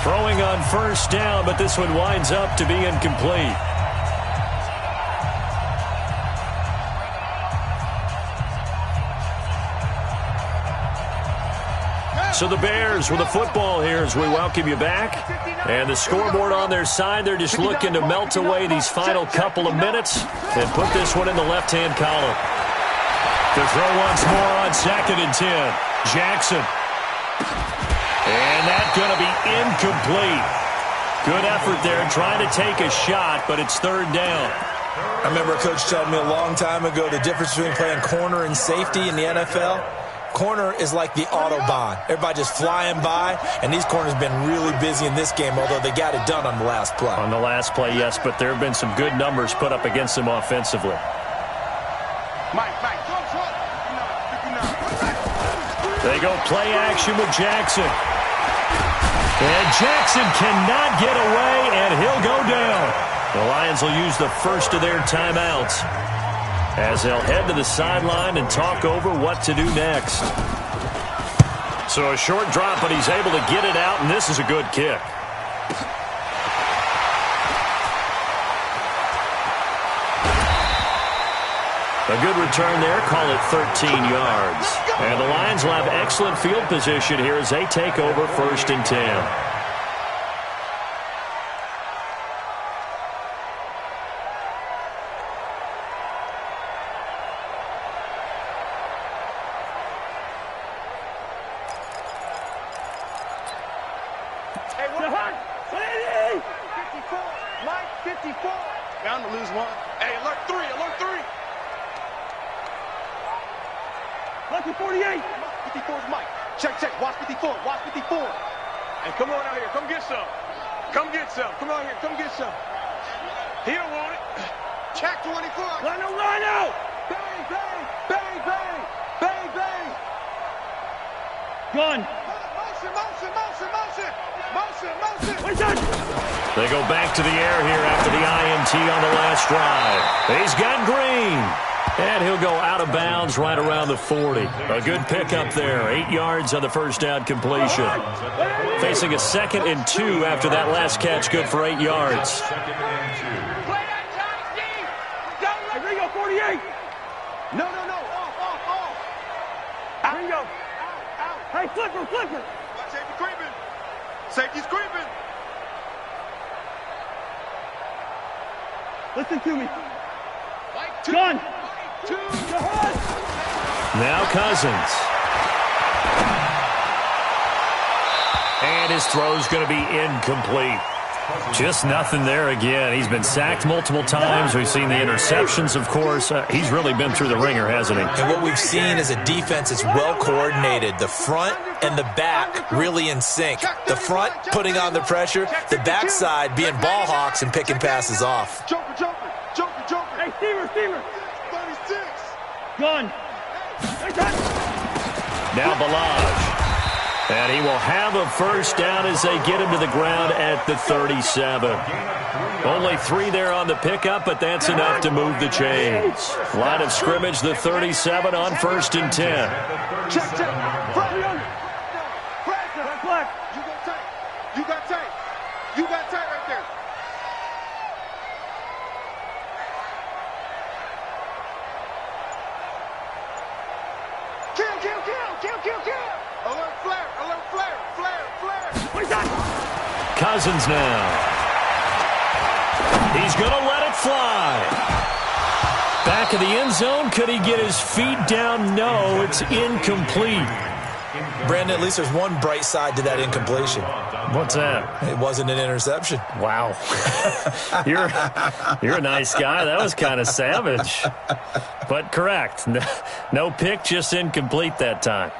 B: Throwing on first down, but this one winds up to be incomplete. So the Bears with the football here as we welcome you back. And the scoreboard on their side, they're just looking to melt away these final couple of minutes and put this one in the left-hand column. To throw once more on 2nd and 10. Jackson. And that's going to be incomplete. Good effort there trying to take a shot, but it's 3rd down.
E: I remember a coach telling me a long time ago the difference between playing corner and safety in the NFL. Corner is like the Autobahn. Everybody just flying by, and these corners have been really busy in this game, although they got it done on the last play.
B: On the last play, yes, but there have been some good numbers put up against them offensively.
D: Mike.
B: They go play action with Jackson. And Jackson cannot get away, and he'll go down. The Lions will use the first of their timeouts as they'll head to the sideline and talk over what to do next. So a short drop, but he's able to get it out, and this is a good kick. A good return there, call it 13 yards. And the Lions will have excellent field position here as they take over 1st and 10.
C: Bound to lose one.
D: Hey, alert 3.
C: Lucky 48.
D: 54's Mike. Check. Watch 54.
C: Hey, come on out here. Come get some. Come on here. Come get some. He don't want it.
D: Check 24.
C: Rhino. Bang. Gun.
D: Motion.
B: They go back to the air here after the INT on the last drive. He's got Green. And he'll go out of bounds right around the 40. A good pickup there. 8 yards on the first down completion. Facing a 2nd and 2 after that last catch. Good for 8 yards.
C: Ringo, 48. No. Off. Ringo. Out. Hey, flipper.
D: Watch safety creeping. Safety's creeping.
C: Listen to me. Gun.
B: Now Cousins. And his throw's going to be incomplete. Just nothing there again. He's been sacked multiple times. We've seen the interceptions, of course. He's really been through the ringer, hasn't he?
E: And what we've seen is a defense that's well coordinated. The front and the back really in sync. The front putting on the pressure. The backside being ball hawks and picking passes off.
D: Joker.
C: Hey, Steamer.
D: 36.
C: Gun.
B: Now Balaj. And he will have a first down as they get him to the ground at the 37. Only 3 there on the pickup, but that's enough to move the chains. Line of scrimmage, the 37 on 1st and 10.
D: Check. Black. You got tight right there. Kill. Alert flare.
B: Cousins now. He's going to let it fly. Back of the end zone. Could he get his feet down? No, it's incomplete.
E: Brandon, at least there's one bright side to that incompletion.
B: What's that?
E: It wasn't an interception.
B: Wow. You're a nice guy. That was kind of savage. But correct. No pick, just incomplete that time.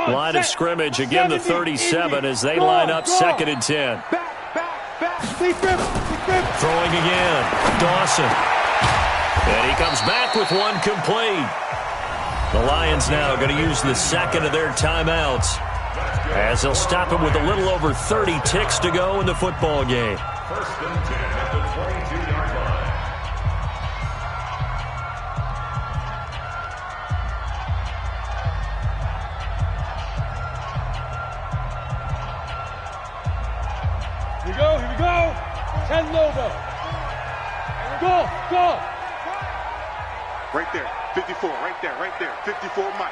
B: Line of scrimmage, again the 37 as they line up 2nd and 10. Throwing again, Dawson. And he comes back with one complete. The Lions now going to use the 2nd of their timeouts as they'll stop him with a little over 30 ticks to go in the football game.
H: 1st and 10 at the 22-yard line.
C: Here we go. 10 logo. Go.
D: Right there. 54. Right there. 54 Mike.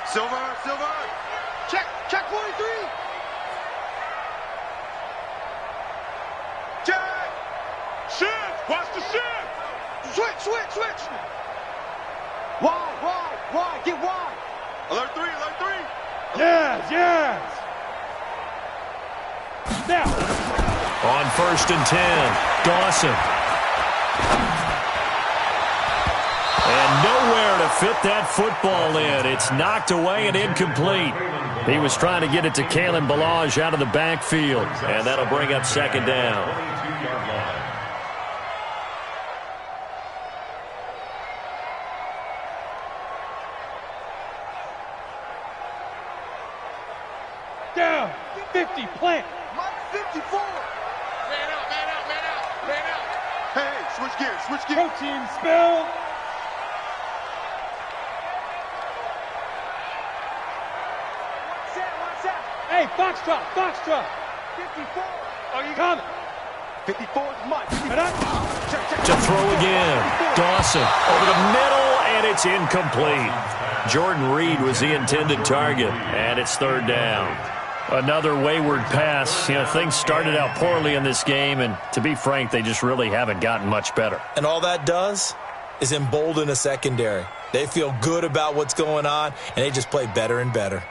D: Silver. Check 43. Check. Shift. Watch the shift. Switch. Wide. Get wide. Alert 3.
C: Yes. Now.
B: On 1st and 10, Dawson. And nowhere to fit that football in. It's knocked away and incomplete. He was trying to get it to Kalen Balaj out of the backfield. And that'll bring up 2nd down.
C: Down. 50, plant.
D: 54. Man out. Hey, switch gears.
C: Protein spill.
D: Watch out.
C: Hey, Foxtrot.
D: 54.
C: Oh, you got it.
D: 54 is Mike.
B: To throw again, Dawson over the middle, and it's incomplete. Jordan Reed was the intended target, and it's 3rd down. Another wayward pass. Things started out poorly in this game, and to be frank, they just really haven't gotten much better.
E: And all that does is embolden a secondary. They feel good about what's going on, and they just play better and better.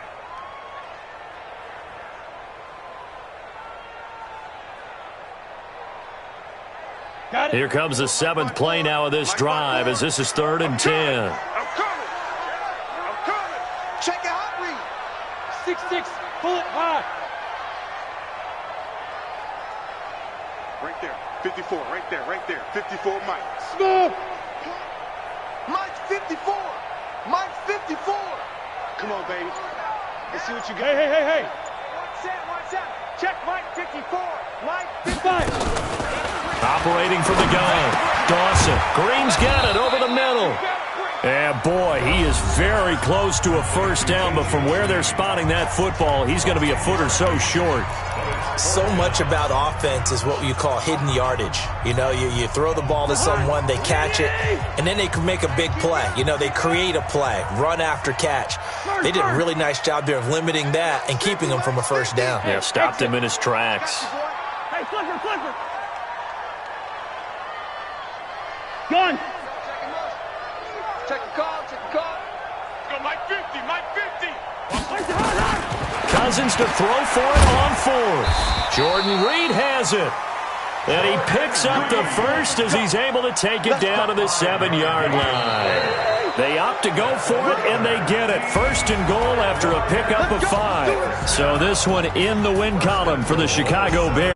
B: Here comes the 7th play now of this drive as this is 3rd and 10.
D: I'm coming. Check it out, Reed.
C: 6'6", pull it high.
D: Right there. 54, right there. 54 Mike.
C: Smooth.
D: Mike's 54. Mike's 54. Come on, baby. Let's see what you got.
C: Hey.
D: Watch out. Check Mike 54. Mike 55.
B: Operating from the gun. Dawson. Green's got it over the middle. And boy, he is very close to a first down, but from where they're spotting that football, he's going to be a foot or so short.
E: So much about offense is what you call hidden yardage. You know, you throw the ball to someone, they catch it, and then they can make a big play. You know, they create a play, run after catch. They did a really nice job there of limiting that and keeping him from a first down.
B: Yeah, stopped him in his tracks.
C: Hey, flipper. Gun.
D: Check the call. Go Mike 50.
B: Cousins to throw for it on fourth. Jordan Reed has it. And he picks up the first as he's able to take it down to the 7-yard line. They opt to go for it, and they get it. First and goal after a pickup of 5. So this one in the win column for the Chicago Bears.